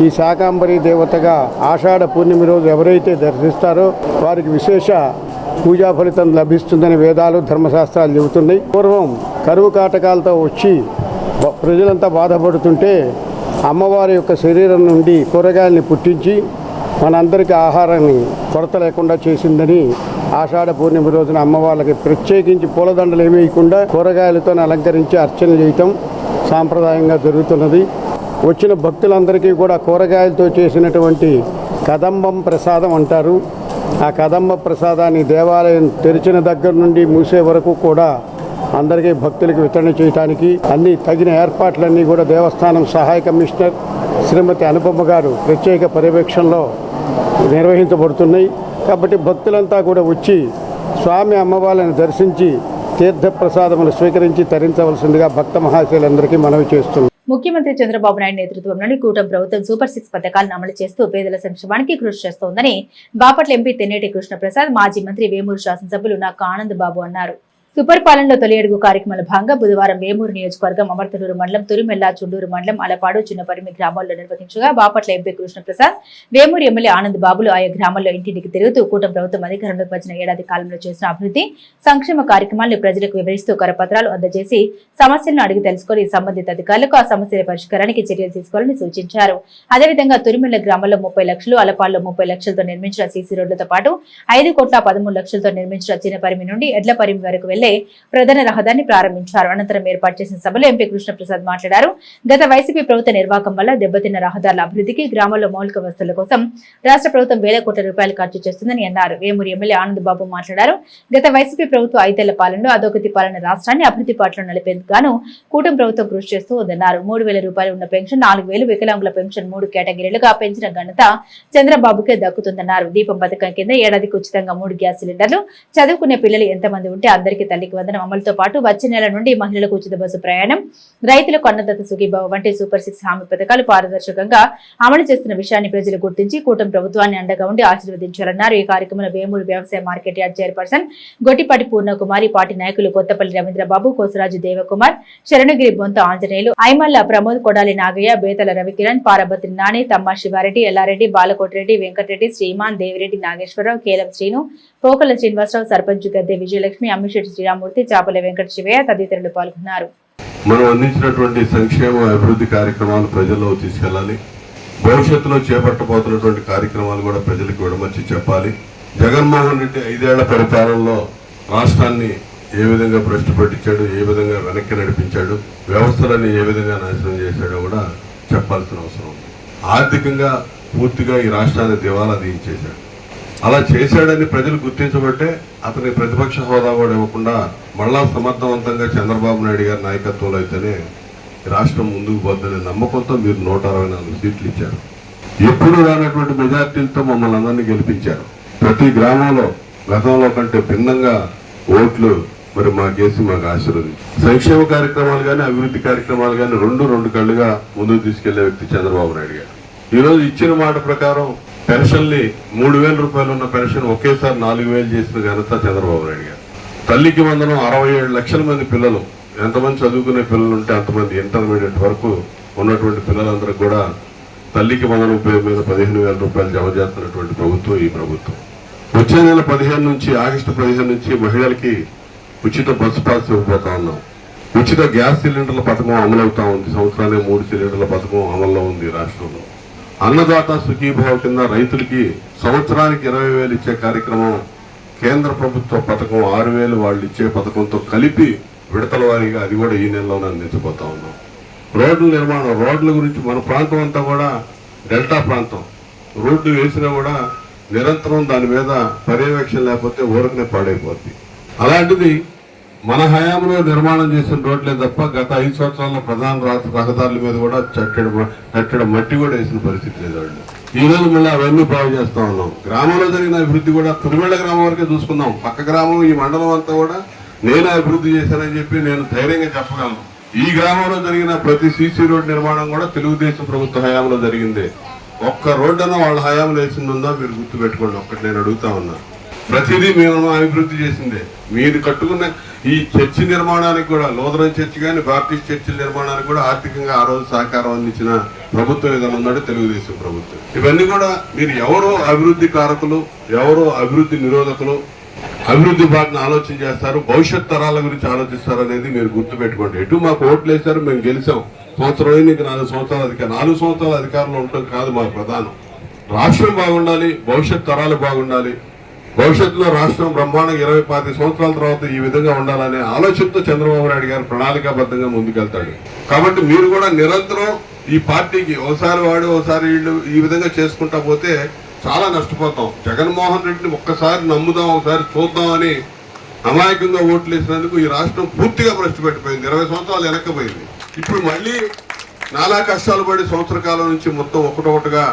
ఈ శాకాంబరి దేవతగా ఆషాఢ పూర్ణిమ రోజు ఎవరైతే దర్శిస్తారో వారికి విశేష పూజా ఫలితం లభిస్తుందని వేదాలు ధర్మశాస్త్రాలు చెబుతున్నాయి. పూర్వం కరువు కాటకాలతో వచ్చి ప్రజలంతా బాధపడుతుంటే అమ్మవారి యొక్క శరీరం నుండి కూరగాయల్ని పుట్టించి మనందరికీ ఆహారాన్ని కొరత లేకుండా చేసిందని ఆషాఢ పూర్ణిమ రోజున అమ్మవార్లకి ప్రత్యేకించి పూలదండలు ఏమేయకుండా కూరగాయలతో అలంకరించి అర్చన చేయటం సాంప్రదాయంగా జరుగుతున్నది. వచ్చిన భక్తులందరికీ కూడా కూరగాయలతో చేసినటువంటి కదంబం ప్రసాదం అంటారు. ఆ కదంబ ప్రసాదాన్ని దేవాలయం తెరిచిన దగ్గర నుండి మూసే వరకు కూడా అందరికీ భక్తులకు వితరణ చేయడానికి అన్ని తగిన ఏర్పాట్లన్నీ కూడా దేవస్థానం సహాయ కమిషనర్ శ్రీమతి అనుపమ గారు ప్రత్యేక పర్యవేక్షణలో నిర్వహించబడుతున్నాయి. కాబట్టి భక్తులంతా కూడా వచ్చి స్వామి అమ్మవారిని దర్శించి తీర్థ ప్రసాదములు స్వీకరించి తరించవలసిందిగా భక్త మహాశయులందరికీ మనవి చేస్తున్నారు. ముఖ్యమంత్రి చంద్రబాబు నాయుడు నేతృత్వంలోని కూటమి ప్రభుత్వం సూపర్ 6 పథకాలను అమలు చేస్తూ పేదల సంక్షేమానికి కృషి చేస్తోందని బాపట్ల ఎంపీ తెన్నేటి కృష్ణప్రసాద్, మాజీ మంత్రి వేమూరు శాసనసభ్యులు నాకా ఆనంద్ బాబు అన్నారు. సుపరిపాలనలో తొలి అడుగు కార్యక్రమంలో భాగంగా బుధవారం వేమూరు నియోజకవర్గం అమర్తలూరు మండలం, తురిమెల్ల, చుండూరు మండలం, అలపాడు, చిన్నపరిమి గ్రామాల్లో నిర్వహించగా బాపట్ల ఎంపీ కృష్ణప్రసాద్, వేమూరు ఎమ్మెల్యే ఆనంద్ బాబులు ఆయా గ్రామాల్లో ఇంటింటికి తిరుగుతూ కూటమి ప్రభుత్వం అధికారంలోకి వచ్చిన ఏడాది కాలంలో చేసిన అభివృద్ధి సంక్షేమ కార్యక్రమాలను ప్రజలకు వివరిస్తూ కరపత్రాలు అందజేసి సమస్యలను అడిగి తెలుసుకుని సంబంధిత అధికారులకు ఆ సమస్యల పరిష్కారానికి చర్యలు తీసుకోవాలని సూచించారు. అదేవిధంగా తురిమెల్ల గ్రామంలో 30 లక్షలు, అలపాడులో 30 లక్షలతో నిర్మించిన సీసీ రోడ్లతో పాటు 5,13 లక్షలతో నిర్మించిన చిన్నపరిమి నుండి ఎడ్లపరిమి వరకు వెళ్లే ప్రధాన రహదారిని ప్రారంభించారు. అనంతరం ఏర్పాటు చేసిన సభలో ఎంపీ కృష్ణప్రసాద్ మాట్లాడారు. గత వైసీపీ ప్రభుత్వ నిర్వాహకం వల్ల దెబ్బతిన్న రహదారుల అభివృద్ధికి, గ్రామాల్లో మౌలిక వసతుల కోసం రాష్ట్ర ప్రభుత్వం వేల కోట్ల రూపాయలు ఖర్చు చేస్తుందని అన్నారు. వేమూరు ఎమ్మెల్యే ఆనంద్ బాబు మాట్లాడారు. గత వైసీపీ ప్రభుత్వ 5 ఏళ్ల పాలనలో అధోగతి పాలన రాష్ట్రాన్ని అభివృద్ధి పాటలో నడిపేందుకు గాను కూటమి ప్రభుత్వం కృషి చేస్తూ ఉందన్నారు. 3,000 రూపాయలు ఉన్న పెన్షన్ 4,000, వికలాంగుల పెన్షన్ 3 కేటగిరీలుగా పెంచిన ఘనత చంద్రబాబుకే దక్కుతుందన్నారు. దీపం పథకం కింద ఏడాదికి ఉచితంగా 3 గ్యాస్ సిలిండర్లు, చదువుకునే పిల్లలు ఎంతమంది ఉంటే అందరికీ తల్లికి వందనం అమలుతో పాటు వచ్చే నెల నుండి మహిళలకు ఉచిత బస్సు ప్రయాణం, రైతులకు అన్నదాత సుఖీభావ వంటి సూపర్ 6 హామీ పథకాలు పారదర్శకంగా అమలు చేస్తున్న విషయాన్ని ప్రజలు గుర్తించి కూటమి ప్రభుత్వాన్ని అండగా ఉండి ఆశీర్వదించారన్నారు. ఈ కార్యక్రమంలో వేమూరు వ్యవసాయ market yard chairperson Gottipati Purnakumari, party నాయకులు కొత్తపల్లి రవీంద్రబాబు, కోసరాజు దేవకుమార్, శరణగిరి బొంత ఆంజనేయులు, ఐమల్ల ప్రమోద్, కొడాలి నాగయ్య, బేతల రవికిరణ్, పారబత్రి నాని, తమ్మ శివారెడ్డి, ఎల్లారెడ్డి, బాలకోటిరెడ్డి, వెంకటరెడ్డి, శ్రీమాన్, దేవిరెడ్డి, నాగేశ్వరరావు, కేలం శ్రీను, పోకల శ్రీనివాసరావు, సర్పంచ్ గద్దె విజయలక్ష్మి, అమ్మిశెట్టి శ్రీరామూర్తి, చాపల వెంకట శివయ్య తదితరులు పాల్గొన్నారు. మనం అందించినటువంటి సంక్షేమ అభివృద్ధి కార్యక్రమాలు ప్రజల్లో తీసుకెళ్లాలి. భవిష్యత్తులో చేపట్టబోతున్నటువంటి కార్యక్రమాలు కూడా ప్రజలకు విడమర్చి చెప్పాలి. జగన్మోహన్ రెడ్డి 5 ఏళ్ల పరిపాలనలో రాష్ట్రాన్ని ఏ విధంగా భ్రష్టు పట్టించాడు, ఏ విధంగా వెనక్కి నడిపించాడు, వ్యవస్థలన్నీ ఏ విధంగా నాశనం చేశాడో కూడా చెప్పాల్సిన అవసరం ఉంది. ఆర్థికంగా పూర్తిగా ఈ రాష్ట్రాన్ని దివాలా తీయించేశాడు. అలా చేశాడని ప్రజలు గుర్తించబట్టే అతని ప్రతిపక్ష హోదా కూడా ఇవ్వకుండా మళ్ళా సమర్థవంతంగా చంద్రబాబు నాయుడు గారి నాయకత్వంలో అయితేనే రాష్ట్రం ముందుకు పోతుందనే నమ్మకంతో మీరు 164 సీట్లు ఇచ్చారు. ఎప్పుడు రానటువంటి మెజార్టీలతో మమ్మల్ని అందరినీ గెలిపించారు. ప్రతి గ్రామంలో గతంలో కంటే భిన్నంగా ఓట్లు మరి మాకేసి మాకు ఆశీర్వదించారు. సంక్షేమ కార్యక్రమాలు కానీ అభివృద్ధి కార్యక్రమాలు కానీ రెండు కళ్ళుగా ముందుకు తీసుకెళ్లే వ్యక్తి చంద్రబాబు నాయుడు గారు. ఈరోజు ఇచ్చిన మాట ప్రకారం పెన్షన్ని 3,000 రూపాయలు ఉన్న పెన్షన్ ఒకేసారి 4,000 చేసిన ఘనత చంద్రబాబు నాయుడు గారు. తల్లికి వందనం 67 లక్షల మంది పిల్లలు, ఎంతమంది చదువుకునే పిల్లలు ఉంటే అంతమంది ఇంటర్మీడియట్ వరకు ఉన్నటువంటి పిల్లలందరూ కూడా తల్లికి వందనం పేరు మీద 15,000 రూపాయలు జమ చేస్తున్నటువంటి ప్రభుత్వం ఈ ప్రభుత్వం. వచ్చే నెల 15 నుంచి ఆగస్టు 15 నుంచి మహిళలకి ఉచిత బస్సు పాస్ ఇవ్వబోతా ఉన్నాం. ఉచిత గ్యాస్ సిలిండర్ల పథకం అమలవుతా ఉంది. సంవత్సరానికి 3 సిలిండర్ల పథకం అమల్లో ఉంది రాష్ట్రంలో. అన్నదాత సుఖీభావ కింద రైతులకి సంవత్సరానికి 20,000 ఇచ్చే కార్యక్రమం కేంద్ర ప్రభుత్వ పథకం 6,000 వాళ్ళు ఇచ్చే పథకంతో కలిపి విడతల వారీగా అది కూడా ఈ నెలలోనే అందించబోతా ఉన్నాం. రోడ్ల నిర్మాణం, రోడ్ల గురించి మన ప్రాంతం అంతా కూడా డెల్టా ప్రాంతం. రోడ్లు వేసినా కూడా నిరంతరం దాని మీద పర్యవేక్షణ లేకపోతే ఊరకనే పాడైపోద్ది. అలాంటిది మన హయాంలో నిర్మాణం చేసిన రోడ్లే తప్ప గత 5 సంవత్సరాల్లో ప్రధాన రహదారుల మీద కూడా చట్టెడ మట్టి కూడా వేసిన పరిస్థితి లేదు వాళ్ళు. ఈ రోజు మళ్ళీ అవన్నీ బాగు చేస్తా ఉన్నాం. గ్రామంలో జరిగిన అభివృద్ధి కూడా తిరుమల గ్రామం వరకే చూసుకుందాం. పక్క గ్రామం ఈ మండలం అంతా కూడా నేను అభివృద్ధి చేశానని చెప్పి నేను ధైర్యంగా చెప్పగలను. ఈ గ్రామంలో జరిగిన ప్రతి సీసీ రోడ్ నిర్మాణం కూడా తెలుగుదేశం ప్రభుత్వ హయాంలో జరిగిందే. ఒక్క రోడ్డు అన్న వాళ్ళ హయాంలో వేసిందా మీరు గుర్తుపెట్టుకోండి. ఒక్కటి నేను అడుగుతా ఉన్నా. ప్రతిదీ మేము అభివృద్ధి చేసిందే. మీరు కట్టుకున్న ఈ చర్చి నిర్మాణానికి కూడా, లూథరన్ చర్చి కానీ బాప్టిస్ట్ చర్చిల నిర్మాణానికి కూడా ఆర్థికంగా ఆ రోజు సహకారం అందించిన ప్రభుత్వం ఏదైనా ఉన్నాడు తెలుగుదేశం ప్రభుత్వం. ఇవన్నీ కూడా మీరు ఎవరో అభివృద్ధి కారకులు, ఎవరో అభివృద్ధి నిరోధకులు, అభివృద్ధి బాటను ఆలోచన చేస్తారు, భవిష్యత్ తరాల గురించి ఆలోచిస్తారు అనేది మీరు గుర్తుపెట్టుకోండి. ఎటు మాకు ఓట్లు వేశారు, మేము గెలిచాం. సంవత్సరం నీకు 4 సంవత్సరాల అధికారం, 4 సంవత్సరాల అధికారంలో ఉండటం కాదు మాకు ప్రధానం. రాష్ట్రం బాగుండాలి, భవిష్యత్ తరాలు బాగుండాలి, భవిష్యత్తులో రాష్ట్రం బ్రహ్మాండంగా 20-25 సంవత్సరాల తర్వాత ఈ విధంగా ఉండాలనే ఆలోచనతో చంద్రబాబు నాయుడు గారు ప్రణాళికాబద్ధంగా ముందుకెళ్తాడు. కాబట్టి మీరు కూడా నిరంతరం ఈ పార్టీకి ఒకసారి వాడు ఒకసారి వీళ్ళు ఈ విధంగా చేసుకుంటా పోతే చాలా నష్టపోతాం. జగన్మోహన్ రెడ్డిని ఒక్కసారి నమ్ముదాం, ఒకసారి చూద్దామని అమాయకంగా ఓట్లు వేసినందుకు ఈ రాష్ట్రం పూర్తిగా భ్రష్టు పెట్టిపోయింది. 20 సంవత్సరాలు వెనక్కిపోయింది. ఇప్పుడు మళ్ళీ నానా కష్టాలు పడి సంవత్సర కాలం నుంచి మొత్తం ఒకటొకటిగా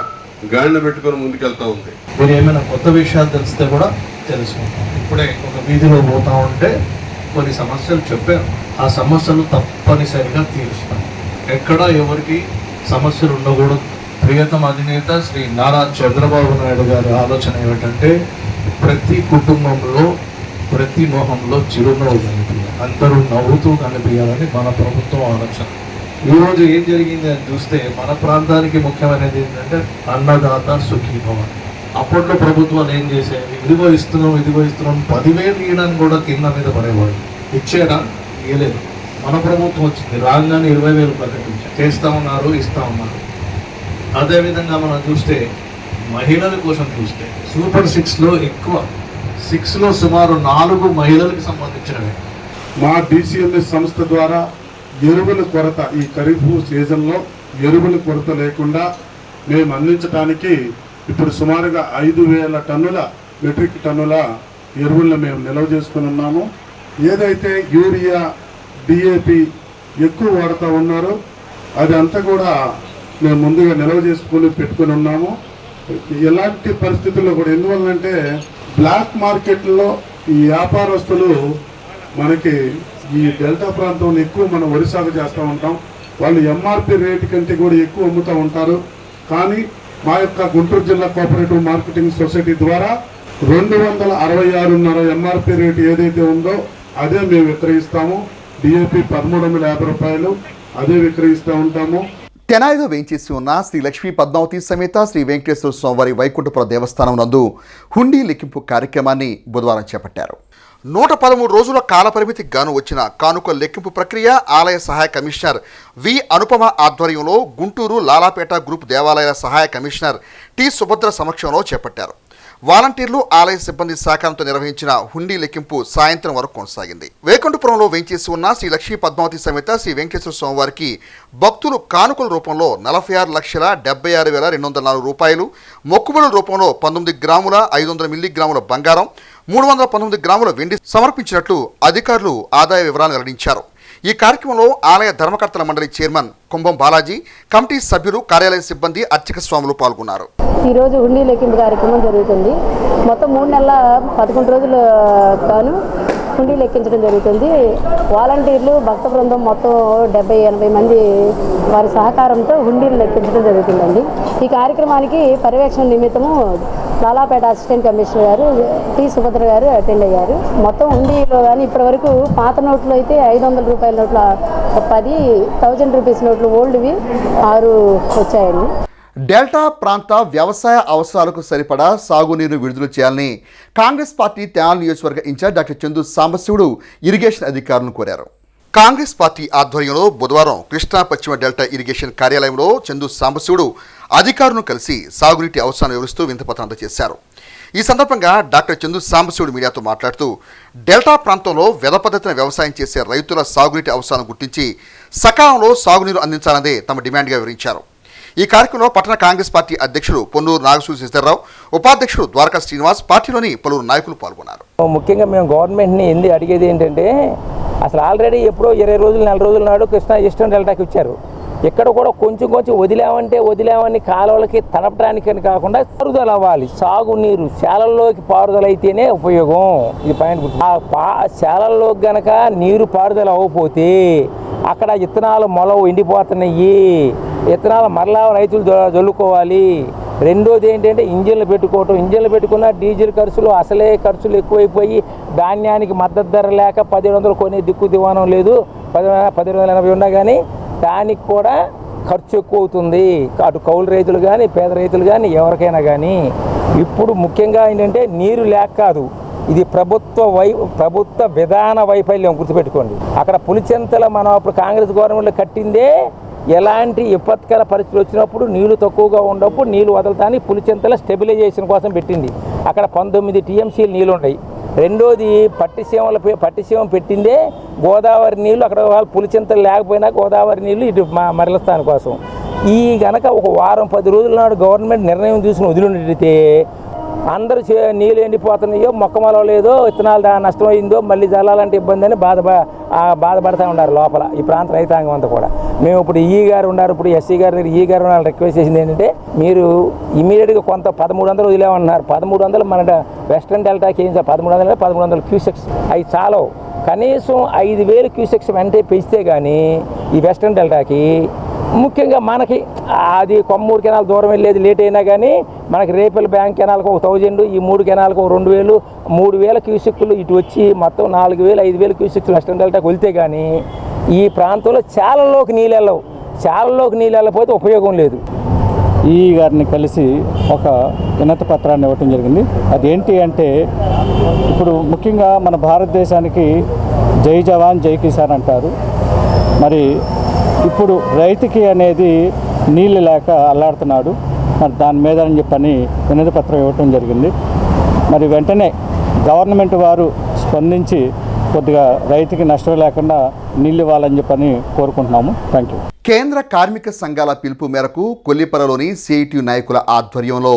గాడిన పెట్టుకొని ముందుకెళ్తా ఉంది. మీరు ఏమైనా కొత్త విషయాలు తెలిస్తే కూడా తెలుసుకుంటాం. ఇప్పుడే ఒక వీధిలో పోతా ఉంటే కొన్ని సమస్యలు చెప్పారు. ఆ సమస్యలు తప్పనిసరిగా తీరుస్తాం. ఎక్కడ ఎవరికి సమస్యలు ఉండకూడదు. ప్రియతమ అధినేత శ్రీ నారా చంద్రబాబు నాయుడు గారి ఆలోచన ఏమిటంటే ప్రతి కుటుంబంలో, ప్రతి మొహంలో చిరునవ్వు కనిపించాలి, అందరూ నవ్వుతూ కనిపించాలని మన ప్రభుత్వం ఆలోచన. ఈరోజు ఏం జరిగింది అని చూస్తే మన ప్రాంతానికి ముఖ్యమైనది ఏంటంటే అన్నదాత సుఖీభవ. అప్పట్లో ప్రభుత్వాలు ఏం చేసేవి, ఇదిగో ఇస్తున్నాం 10,000 ఇవ్వడానికి కూడా కింద మీద పడేవాళ్ళు. ఇచ్చేరా? ఇవ్వలేదు. మన ప్రభుత్వం వచ్చింది, రాగానే 20,000 ప్రకటించారు. చేస్తూ ఉన్నారు, ఇస్తూ ఉన్నారు. అదేవిధంగా మనం చూస్తే మహిళల కోసం చూస్తే సూపర్ 6లో ఎక్కువ, 6లో సుమారు 4 మహిళలకు సంబంధించినవి. మా DCMS సంస్థ ద్వారా ఎరువుల కొరత, ఈ ఖరీఫ్ సీజన్లో ఎరువుల కొరత లేకుండా మేము అందించడానికి ఇప్పుడు సుమారుగా 5,000 టన్నుల మెట్రిక్ టన్నుల ఎరువులను మేము నిల్వ చేసుకుని ఉన్నాము. ఏదైతే యూరియా, DAP ఎక్కువ వాడుతూ ఉన్నారో అది అంతా కూడా మేము ముందుగా నిల్వ చేసుకుని పెట్టుకుని ఉన్నాము. ఎలాంటి పరిస్థితుల్లో కూడా, ఎందువల్లంటే బ్లాక్ మార్కెట్లో ఈ వ్యాపారస్తులు మనకి ఈ డెల్టా ప్రాంతంలో ఎక్కువ మనం వరి సాగు చేస్తూ ఉంటాం. వాళ్ళు MRP రేటు కంటే కూడా ఎక్కువ అమ్ముతూ ఉంటారు. కానీ మా యొక్క గుంటూరు జిల్లా కోఆపరేటివ్ మార్కెటింగ్ సొసైటీ ద్వారా 266.5 MRP రేటు ఏదైతే ఉందో అదే మేము విక్రయిస్తాము. DAP 1,350 రూపాయలు అదే విక్రయిస్తూ ఉంటాము. తెనాలిలో వేంచేసి ఉన్న శ్రీ లక్ష్మీ పద్మావతి సమేత శ్రీ వెంకటేశ్వర స్వామివారి వైకుంఠపుర దేవస్థానం నందు హుండీ లెక్కింపు కార్యక్రమాన్ని బుధవారం చేపట్టారు. 113 రోజుల కాలపరిమితికి గాను వచ్చిన కానుకల లెక్కింపు ప్రక్రియ ఆలయ సహాయ కమిషనర్ వి అనుపమ ఆధ్వర్యంలో గుంటూరు లాలాపేట గ్రూప్ దేవాలయాల సహాయ కమిషనర్ టి సుభద్ర సమక్షంలో చేపట్టారు. వాలంటీర్లు ఆలయ సిబ్బంది సహకారంతో నిర్వహించిన హుండీ లెక్కింపు సాయంత్రం వరకు కొనసాగింది. వైకుంఠపురంలో వేంచేసి ఉన్న శ్రీ లక్ష్మీ పద్మావతి సమేత శ్రీ వెంకటేశ్వర స్వామివారికి భక్తులు కానుకల రూపంలో 46,76,204 రూపాయలు, మొక్కుబడుల రూపంలో 19 గ్రాముల 500 మిల్లీగ్రాముల బంగారం, 319 గ్రాముల వెండి సమర్పించినట్లు అధికారులు ఆదాయ వివరాలు వెల్లడించారు. ఈ కార్యక్రమంలో ఆలయ ధర్మకర్తల మండలి చైర్మన్ కుంభం బాలాజీ, కమిటీ సభ్యులు, కార్యాలయ సిబ్బంది, అర్చక స్వాములు పాల్గొన్నారు. ఈరోజు హుండీ లెక్కింపు కార్యక్రమం జరుగుతుంది. మొత్తం 3 నెలల 11 రోజులు గాను హుండీ లెక్కించడం జరుగుతుంది. వాలంటీర్లు, భక్త బృందం మొత్తం 70-80 మంది వారి సహకారంతో హుండీలు లెక్కించడం జరుగుతుందండి. ఈ కార్యక్రమానికి పర్యవేక్షణ నిమిత్తము లాలాపేట అసిస్టెంట్ కమిషనర్ గారు టి సుభద్ర గారు అటెండ్ అయ్యారు. మొత్తం హుండీలో కానీ ఇప్పటివరకు పాత నోట్లు అయితే 500 రూపాయల నోట్ల 10, 1000 రూపీస్ నోట్లు ఓల్డ్వి 6 వచ్చాయండి. డెల్టా ప్రాంత వ్యవసాయ అవసరాలకు సరిపడా సాగునీరు విడుదల చేయాలని కాంగ్రెస్ పార్టీ తెనాలి నియోజకవర్గ incharge doctor Chandu Sambasivudu irrigation అధికారులను కోరారు. కాంగ్రెస్ పార్టీ ఆధ్వర్యంలో బుధవారం కృష్ణా పశ్చిమ డెల్టా ఇరిగేషన్ కార్యాలయంలో చందు సాంబశివుడు అధికారులను కలిసి సాగునీటి అవసరాన్ని వివరిస్తూ వింతపత్రం అందజేశారు. ఈ సందర్భంగా డాక్టర్ చందు సాంబశివుడు మీడియాతో మాట్లాడుతూ డెల్టా ప్రాంతంలో వెద పద్ధతిన వ్యవసాయం చేసే రైతుల సాగునీటి అవసరాలను గుర్తించి సకాలంలో సాగునీరు అందించాలన్నదే తమ డిమాండ్గా వివరించారు. ఈ కార్యక్రమంలో పట్టణ కాంగ్రెస్ పార్టీ అధ్యక్షుడు పొన్నూరు నాగసూరి శశిధర్రావు, ఉపాధ్యక్షుడు ద్వారకా శ్రీనివాస్, పార్టీలోని పలువురు నాయకులు పాల్గొన్నారు. ముఖ్యంగా మేము గవర్నమెంట్ని అడిగేది ఏంటంటే, అసలు ఆల్రెడీ ఎప్పుడో 20 రోజులు 4 రోజుల నాడు కృష్ణా ఈస్టర్న్ డెల్టాకి ఇచ్చారు. ఇక్కడ కూడా కొంచెం వదిలామని కాలువలకి తడపడానికని కాకుండా పారుదల అవ్వాలి. సాగునీరు శాలల్లోకి పారుదల అయితేనే ఉపయోగం. ఇది పాయింట్. శాలల్లోకి గనక నీరు పారుదల అవ్వకపోతే అక్కడ విత్తనాలు మొలవు ఎండిపోతున్నాయి. విత్తనాలు మరలా రైతులు జల్లుకోవాలి. రెండోది ఏంటంటే ఇంజిన్లు పెట్టుకున్న డీజిల్ ఖర్చులు, అసలే ఖర్చులు ఎక్కువైపోయి ధాన్యానికి మద్దతు ధర లేక 1700 కొనే దిక్కు దివానం లేదు. 1780 ఉన్నా కానీ దానికి కూడా ఖర్చు ఎక్కువ అవుతుంది. అటు కౌలు రైతులు కానీ, పేద రైతులు కానీ, ఎవరికైనా కానీ. ఇప్పుడు ముఖ్యంగా ఏంటంటే నీరు లేక కాదు, ఇది ప్రభుత్వ విధాన వైఫల్యం. గుర్తుపెట్టుకోండి. అక్కడ పులిచెంతల మనం అప్పుడు కాంగ్రెస్ గవర్నమెంట్లో కట్టిందే ఎలాంటి విపత్కర పరిస్థితులు వచ్చినప్పుడు నీళ్లు తక్కువగా ఉన్నప్పుడు నీళ్లు వదలటానికి పులిచెంతల స్టెబిలైజేషన్ కోసం పెట్టింది. అక్కడ 19 TMCలు నీళ్ళు ఉన్నాయి. రెండోది పట్టిసీమ పెట్టిందే గోదావరి నీళ్లు అక్కడ పులిచెంతలు లేకపోయినా గోదావరి నీళ్లు ఇటు మరలస్థానం కోసం. ఈ గనక ఒక వారం 10 రోజుల నాడు గవర్నమెంట్ నిర్ణయం తీసుకుని వదిలినట్టయితే అందరూ నీళ్ళు ఎండిపోతున్నాయో, మొక్క మొలవలేదో, విత్తనాలు నష్టమైందో, మళ్ళీ జల్లాలంటే ఇబ్బంది అని బాధపడుతూ ఉన్నారు లోపల ఈ ప్రాంత రైతాంగం అంతా కూడా. మేము ఇప్పుడు ఈ గారు ఉన్నారు, ఇప్పుడు ఎస్సీ గారి దగ్గర ఈ గారు వాళ్ళు రిక్వెస్ట్ చేసింది ఏంటంటే, మీరు ఇమీడియట్గా కొంత 1300 వదిలేమన్నారు. 1300 మన వెస్ట్రన్ డెల్టాకి ఏం 1300 క్యూసెక్స్ అవి చాలు. కనీసం 5000 క్యూసెక్స్ వెంటనే పెంచితే కానీ ఈ వెస్ట్రన్ డెల్టాకి, ముఖ్యంగా మనకి అది కొమ్మూరు కెనాల్ దూరం వెళ్ళేది లేట్ అయినా కానీ మనకి రేపల్ బ్యాంక్ కెనాల్కి 1000, ఈ 3 కెనాల్కి 2000, 3000 క్యూసెక్లు ఇటు వచ్చి మొత్తం 4000, 5000 క్యూసెక్లు వెస్ట్రన్ డెల్టాకి వెళ్తే కానీ ఈ ప్రాంతంలో చాలల్లోకి నీళ్ళు వెళ్ళకపోతే ఉపయోగం లేదు. ఈ గారిని కలిసి ఒక వినతి పత్రాన్ని ఇవ్వటం జరిగింది. అదేంటి అంటే, ఇప్పుడు ముఖ్యంగా మన భారతదేశానికి జై జవాన్ జై కిసాన్ అంటారు. మరి ఇప్పుడు రైతుకి అనేది నీళ్ళు లేక అల్లాడుతున్నాడు. మరి దాని మీద అని చెప్పని వినతి పత్రం ఇవ్వటం జరిగింది. మరి వెంటనే గవర్నమెంట్ వారు స్పందించి కొద్దిగా రైతుకి నష్టం లేకుండా నీళ్ళు ఇవ్వాలని చెప్పని కోరుకుంటున్నాము. Thank you. కేంద్ర కార్మిక సంఘాల పిలుపు మేరకు కొల్లిపరలోని సిఐటియు నాయకుల ఆధ్వర్యంలో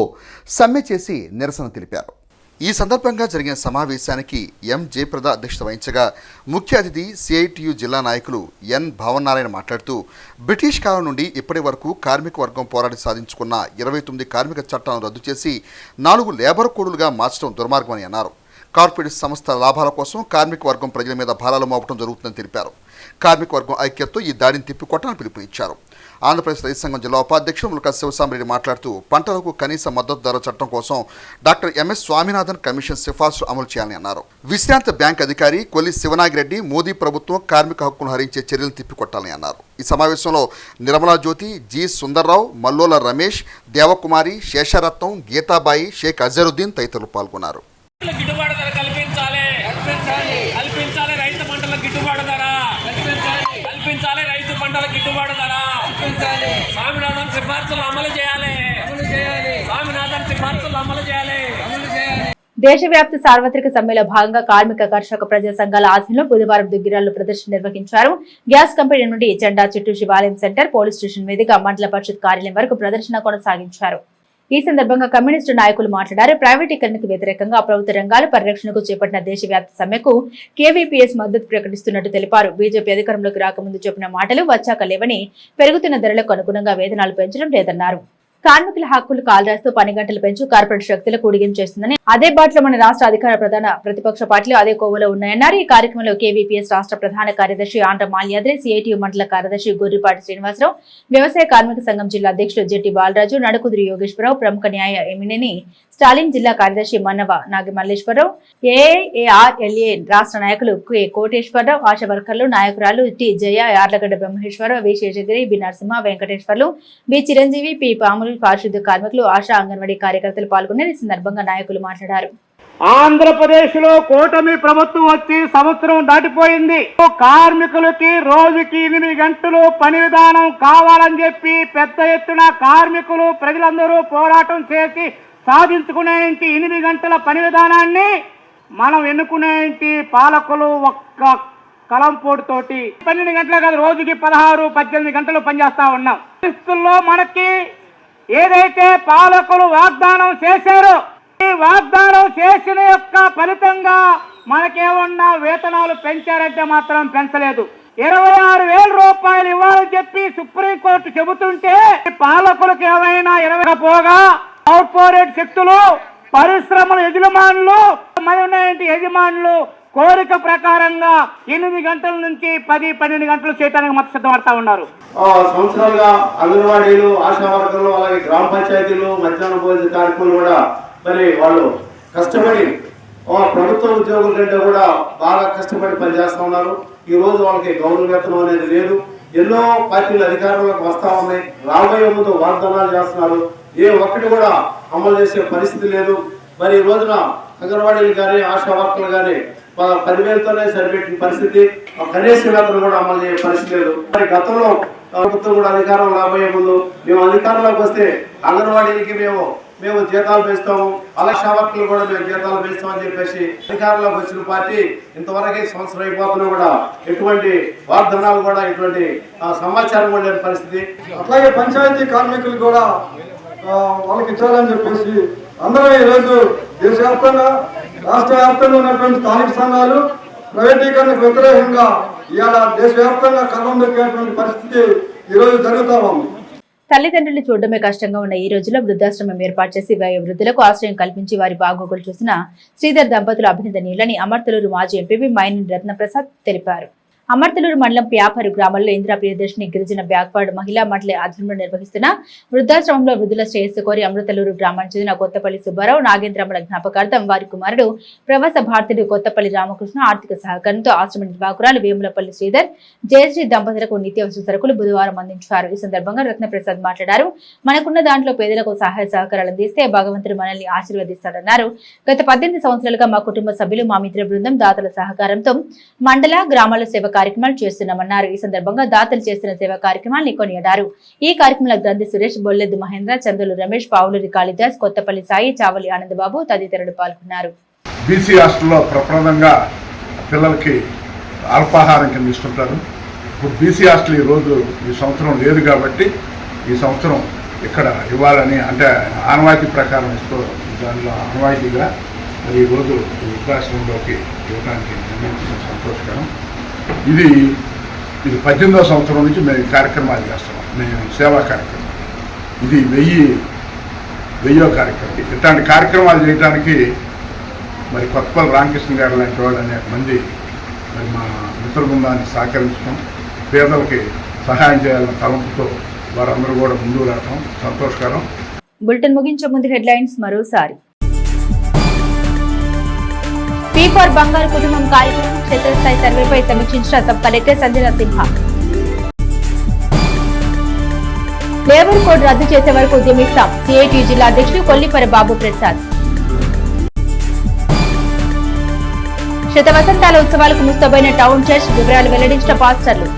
సమ్మె చేసి నిరసన తెలిపారు. ఈ సందర్భంగా జరిగిన సమావేశానికి ఎం జయప్రద అధ్యక్షత వహించగా ముఖ్య అతిథి సిఐటియు జిల్లా నాయకులు ఎన్ భావనారాయణ మాట్లాడుతూ, బ్రిటిష్ కాలం నుండి ఇప్పటి వరకు కార్మిక వర్గం పోరాడి సాధించుకున్న 29 కార్మిక చట్టాలను రద్దు చేసి 4 లేబర్ కోడులుగా మార్చడం దుర్మార్గమని అన్నారు. కార్పొరేట్ సంస్థల లాభాల కోసం కార్మిక వర్గం ప్రజల మీద భారాలు మోపడం జరుగుతుందని తెలిపారు. కార్మిక వర్గం ఐక్యతతో ఈ దాడిని తిప్పికొట్టాలని పిలుపునిచ్చారు. ఆంధ్రప్రదేశ్ రైతు సంఘం జిల్లా ఉపాధ్యక్షుడు ములక శివసామిరెడ్డి మాట్లాడుతూ పంటలకు కనీస మద్దతు ధర చట్టం కోసం డాక్టర్ ఎంఎస్ స్వామినాథన్ కమిషన్ సిఫార్సు అమలు చేయాలని అన్నారు. విశ్రాంత బ్యాంక్ అధికారి కొల్లి శివనాగిరెడ్డి మోదీ ప్రభుత్వం కార్మిక హక్కును హరించే చర్యలు తిప్పికొట్టాలని అన్నారు. ఈ సమావేశంలో నిర్మలా జ్యోతి, జి సుందర్రావు, మల్లోల రమేష్, దేవకుమారి, శేషరత్నం, గీతాబాయి, షేక్ అజరుద్దీన్ తదితరులు పాల్గొన్నారు. గిట్టుబాటు ధర కల్పించాలి, రైతు పంటల గిట్టుబాటు ధర కల్పించాలి, రైతు పంటల గిట్టుబాటు ధర స్వామినాథన్ సిఫార్సులు అమలు చేయాలి, స్వామినాథన్ సిఫార్సులు అమలు చేయాలి. దేశవ్యాప్త సార్వత్రిక సమ్మెలో భాగంగా కార్మిక కర్షక ప్రజా సంఘాల ఆధ్వర్యంలో బుధవారం దుగ్గిరాల్లో ప్రదర్శన నిర్వహించారు. గ్యాస్ కంపెనీ నుండి జెండా చుట్టూ శివాలయం సెంటర్, పోలీస్ స్టేషన్ మీదుగా మండల పరిషత్ కార్యాలయం వరకు ప్రదర్శన కొనసాగించారు. ఈ సందర్భంగా కమ్యూనిస్టు నాయకులు మాట్లాడారు. ప్రైవేటీకరణకు వ్యతిరేకంగా ప్రభుత్వ రంగాల పరిరక్షణకు చేపట్టిన దేశవ్యాప్త సమ్మెకు కేవీపీఎస్ మద్దతు ప్రకటిస్తున్నట్టు తెలిపారు. బీజేపీ అధికారంలోకి రాకముందు చెప్పిన మాటలు వచ్చాక లేవని, పెరుగుతున్న ధరలకు అనుగుణంగా వేతనాలు పెంచడం లేదన్నారు. కార్మికుల హక్కులు కాలరాస్తూ పని గంటలు పెంచు కార్పొరేట్ శక్తులకు ఊడిగం చేస్తుందని, అదే బాటలో మన రాష్ట్ర అధికార ప్రధాన ప్రతిపక్ష పార్టీలు అదే కోవలో ఉన్నాయన్నారు. ఈ కార్యక్రమంలో కేవీపీఎస్ రాష్ట్ర ప్రధాన కార్యదర్శి ఆంధ్ర మాల్యాద్రి, సిఐటియు మండల కార్యదర్శి గొర్రిపాటి శ్రీనివాసరావు, వ్యవసాయ కార్మిక సంఘం జిల్లా అధ్యక్షుడు జెట్టి బాలరాజు, నడుకుదురు యోగేశ్వరరావు, ప్రముఖ న్యాయ ఎమినేని స్టాలిన్, జిల్లా కార్యదర్శి మన్నవ నాగమల్లేశ్వరరావు, ఏఐఆర్ఎల్ఏ రాష్ట్ర నాయకులు కె కోటేశ్వరరావు, ఆశా వర్కర్లు నాయకురాలు T Jaya, Yarlagadda Brahmeswararao, V Seshagiri, B Narasimha, Venkateswarlu, B Chiranjeevi, P Pamulu, పారిశుద్ధ కార్మికులు, ఆశా అంగన్వాడీ కార్యకర్తలు పాల్గొన్నారు. ఈ సందర్భంగా నాయకులు మాట్లాడారు. ఆంధ్రప్రదేశ్ లో కూటమి ప్రభుత్వం వచ్చి సంవత్సరం దాటిపోయింది. కార్మికులకి రోజుకి 8 గంటలు పని విధానం కావాలని చెప్పి పెద్ద ఎత్తున కార్మికులు ప్రజలందరూ పోరాటం చేసి సాధించుకునే 8 గంటల పని విధానాన్ని మనం ఎన్నుకునే పాలకులు ఒక్క కలంపోటుతోటి 12 గంటలు కాదు, రోజుకి 16-18 గంటలు పనిచేస్తా ఉన్నాం. పరిస్థితుల్లో మనకి ఏదైతే పాలకులు వాగ్దానం చేశారో, ఈ వాగ్దానం చేసిన యొక్క ఫలితంగా మనకేమన్నా వేతనాలు పెంచారంటే మాత్రం పెంచలేదు. 26,000 రూపాయలు ఇవ్వాలని చెప్పి సుప్రీంకోర్టు చెబుతుంటే పాలకులకు ఏమైనా 20 పోగా కార్పొరేట్ శక్తులు, పరిశ్రమల యజమానులు, యజమానులు కోరిక ప్రకారంగా 8 గంటల నుంచి 10-12 గంటలు చేయడానికి మొత్తం సిద్ధపడతా ఉన్నారు. సంవత్సరాలుగా అంగన్వాడీలు, ఆశా వర్కర్లు, అలాగే గ్రామ పంచాయతీలు, మధ్యాహ్న భోజన కార్యక్రమాలు కూడా మరి వాళ్ళు కష్టపడి ప్రభుత్వ ఉద్యోగుల కంటే కూడా బాగా కష్టపడి పనిచేస్తూ ఉన్నారు. ఈ రోజు వాళ్ళకి గౌరవ వేతనం అనేది లేదు. ఎన్నో పార్టీలు అధికారంలోకి వస్తా ఉన్నాయి, రాబోయే ముందు వాగ్దానాలు చేస్తున్నారు, ఏ ఒక్కటి కూడా అమలు చేసే పరిస్థితి లేదు. మరి ఈ రోజున అంగన్వాడీలు కానీ ఆశా వర్కర్లు కానీ 10,000తోనే సరిపెట్టిన పరిస్థితి, కనీస వేతనం కూడా అమలు చేసే పరిస్థితి లేదు. మరి గతంలో ప్రభుత్వం కూడా అధికారం రాబోయే ముందు మేము అధికారంలోకి వస్తే అంగన్వాడీలకి మేము జీతాలు పెంచుతాము, ఆశా వర్కర్లు కూడా మేము జీతాలు పెంచుతామని చెప్పేసి అధికారంలోకి వచ్చిన పార్టీ ఇంతవరకు సంవత్సరం అయిపోతున్నా కూడా ఎటువంటి వాగ్దానాలు కూడా ఎటువంటి సమాచారం కూడా లేని పరిస్థితి. అట్లాగే పంచాయతీ కార్మికులు కూడా వాళ్ళకి ఇచ్చాలని చెప్పేసి అందరూ ఈరోజు దేశవ్యాప్తంగా, రాష్ట్ర వ్యాప్తంగా ఉన్నటువంటి స్థానిక సంఘాలు ప్రైవేటీకరణకు వ్యతిరేకంగా ఇవాళ దేశవ్యాప్తంగా కళ్ళం దొక్కేటువంటి పరిస్థితి ఈరోజు జరుగుతూ ఉంది. తల్లిదండ్రులు చూడడమే కష్టంగా ఉన్న ఈ రోజుల్లో వృద్ధాశ్రమం ఏర్పాటు చేసి వయోవృద్ధులకు ఆశ్రయం కల్పించి వారి బాగోగులు చూసిన శ్రీధర్ దంపతులు అభినందనీయులని అమర్తలూరు మాజీ ఎంపీ మైనంటి రత్నప్రసాద్ తెలిపారు. అమర్తలూరు మండలం ప్యాపరు గ్రామంలో ఇందిరా ప్రియదర్శిని గిరిజన బ్యాక్వర్డ్ మహిళా మండలి ఆధ్వర్యంలో నిర్వహిస్తున్న వృద్ధాశ్రమంలో వృద్ధుల శ్రేయస్సు కోరి అమృతలూరు గ్రామానికి చెందిన కొత్తపల్లి సుబ్బారావు నాగేంద్రమ్మల జ్ఞాపకార్థం వారి కుమారుడు ప్రవాస భారతీయుడు కొత్తపల్లి రామకృష్ణ ఆర్థిక సహకారంతో ఆశ్రమ నిర్వాహకురాలు వేములపల్లి శ్రీధర్, జయశ్రీ దంపతులకు నిత్యావసర సరుకులు బుధవారం అందించారు. ఈ సందర్భంగా రత్నప్రసాద్ మాట్లాడారు. మనకున్న దాంట్లో పేదలకు సహాయ సహకారాలు అందిస్తే భగవంతుడు మనల్ని ఆశీర్వదిస్తాడన్నారు. గత 18 సంవత్సరాలుగా మా కుటుంబ సభ్యులు, మా మిత్ర బృందం దాతల సహకారంతో మండల గ్రామాల సేవ కార్యక్రమాలు చేస్తున్నామన్నారు. ఈ సందర్భంగా దాతలు చేస్తున్న సేవా కార్యక్రమాన్ని కొనియాడారు. ఈ కార్యక్రమంలో గ్రంథి సురేష్, బొల్లెద్దు మహేంద్ర, చంద్రులు రమేష్, పావులూరి కాళిదాస్, కొత్తపల్లి సాయి, చావలి ఆనందబాబు తదితరులు పాల్గొన్నారు. బీసీ హాస్టల్లో ప్రప్రదంగా పిల్లలకి అల్పాహారం కింద ఇస్తుంటారు. ఇప్పుడు బీసీ హాస్టల్ ఈ సంవత్సరం లేదు కాబట్టి ఈ సంవత్సరం ఇక్కడ ఇవ్వాలని, అంటే ఆనవాయితీ ప్రకారం ఇస్తూ దానిలో ఆనవాయితీగా మరి ఈరోజు వృద్ధాశ్రమంలోకి ఇవ్వడానికి నిర్ణయించిన సంతోషకరం. ఇది 18వ సంవత్సరం నుంచి మేము కార్యక్రమాలు చేస్తున్నాం. మేము సేవా కార్యక్రమం, ఇది 1000వ కార్యక్రమం. ఇట్లాంటి కార్యక్రమాలు చేయడానికి మరి కొత్తపల్లి రామకృష్ణ గారు లాంటి వాళ్ళు అనేక మంది మరి మా మిత్ర బృందాన్ని సహకరించడం, పేదలకి సహాయం చేయాలన్న తలంపుతో వారందరూ కూడా ముందుకు రావడం సంతోషకరం. బులెటిన్ ముగించే ముందు హెడ్లైన్స్ మరోసారి. P4 బంగారు కుటుంబం కార్యక్రమం క్షేత్రస్థాయి సర్వేపై సమీక్షించిన సబ్ కలెక్టర్ సంజన సింహ. లేబర్ కోడ్ రద్దు చేసే వరకు ఉద్యమిస్తాం సిఐటి జిల్లా అధ్యక్షుడు కొల్లిపర బాబు ప్రసాద్. శత వసంతాల ఉత్సవాలకు ముస్తాబైన టౌన్ చర్చ్ వివరాలు వెల్లడించిన పాస్టర్లు.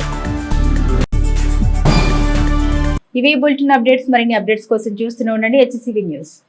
ఇవి బులెటిన్ అప్డేట్స్. మరిన్ని అప్డేట్స్ కోసం చూస్తూనే ఉండండి HCV న్యూస్.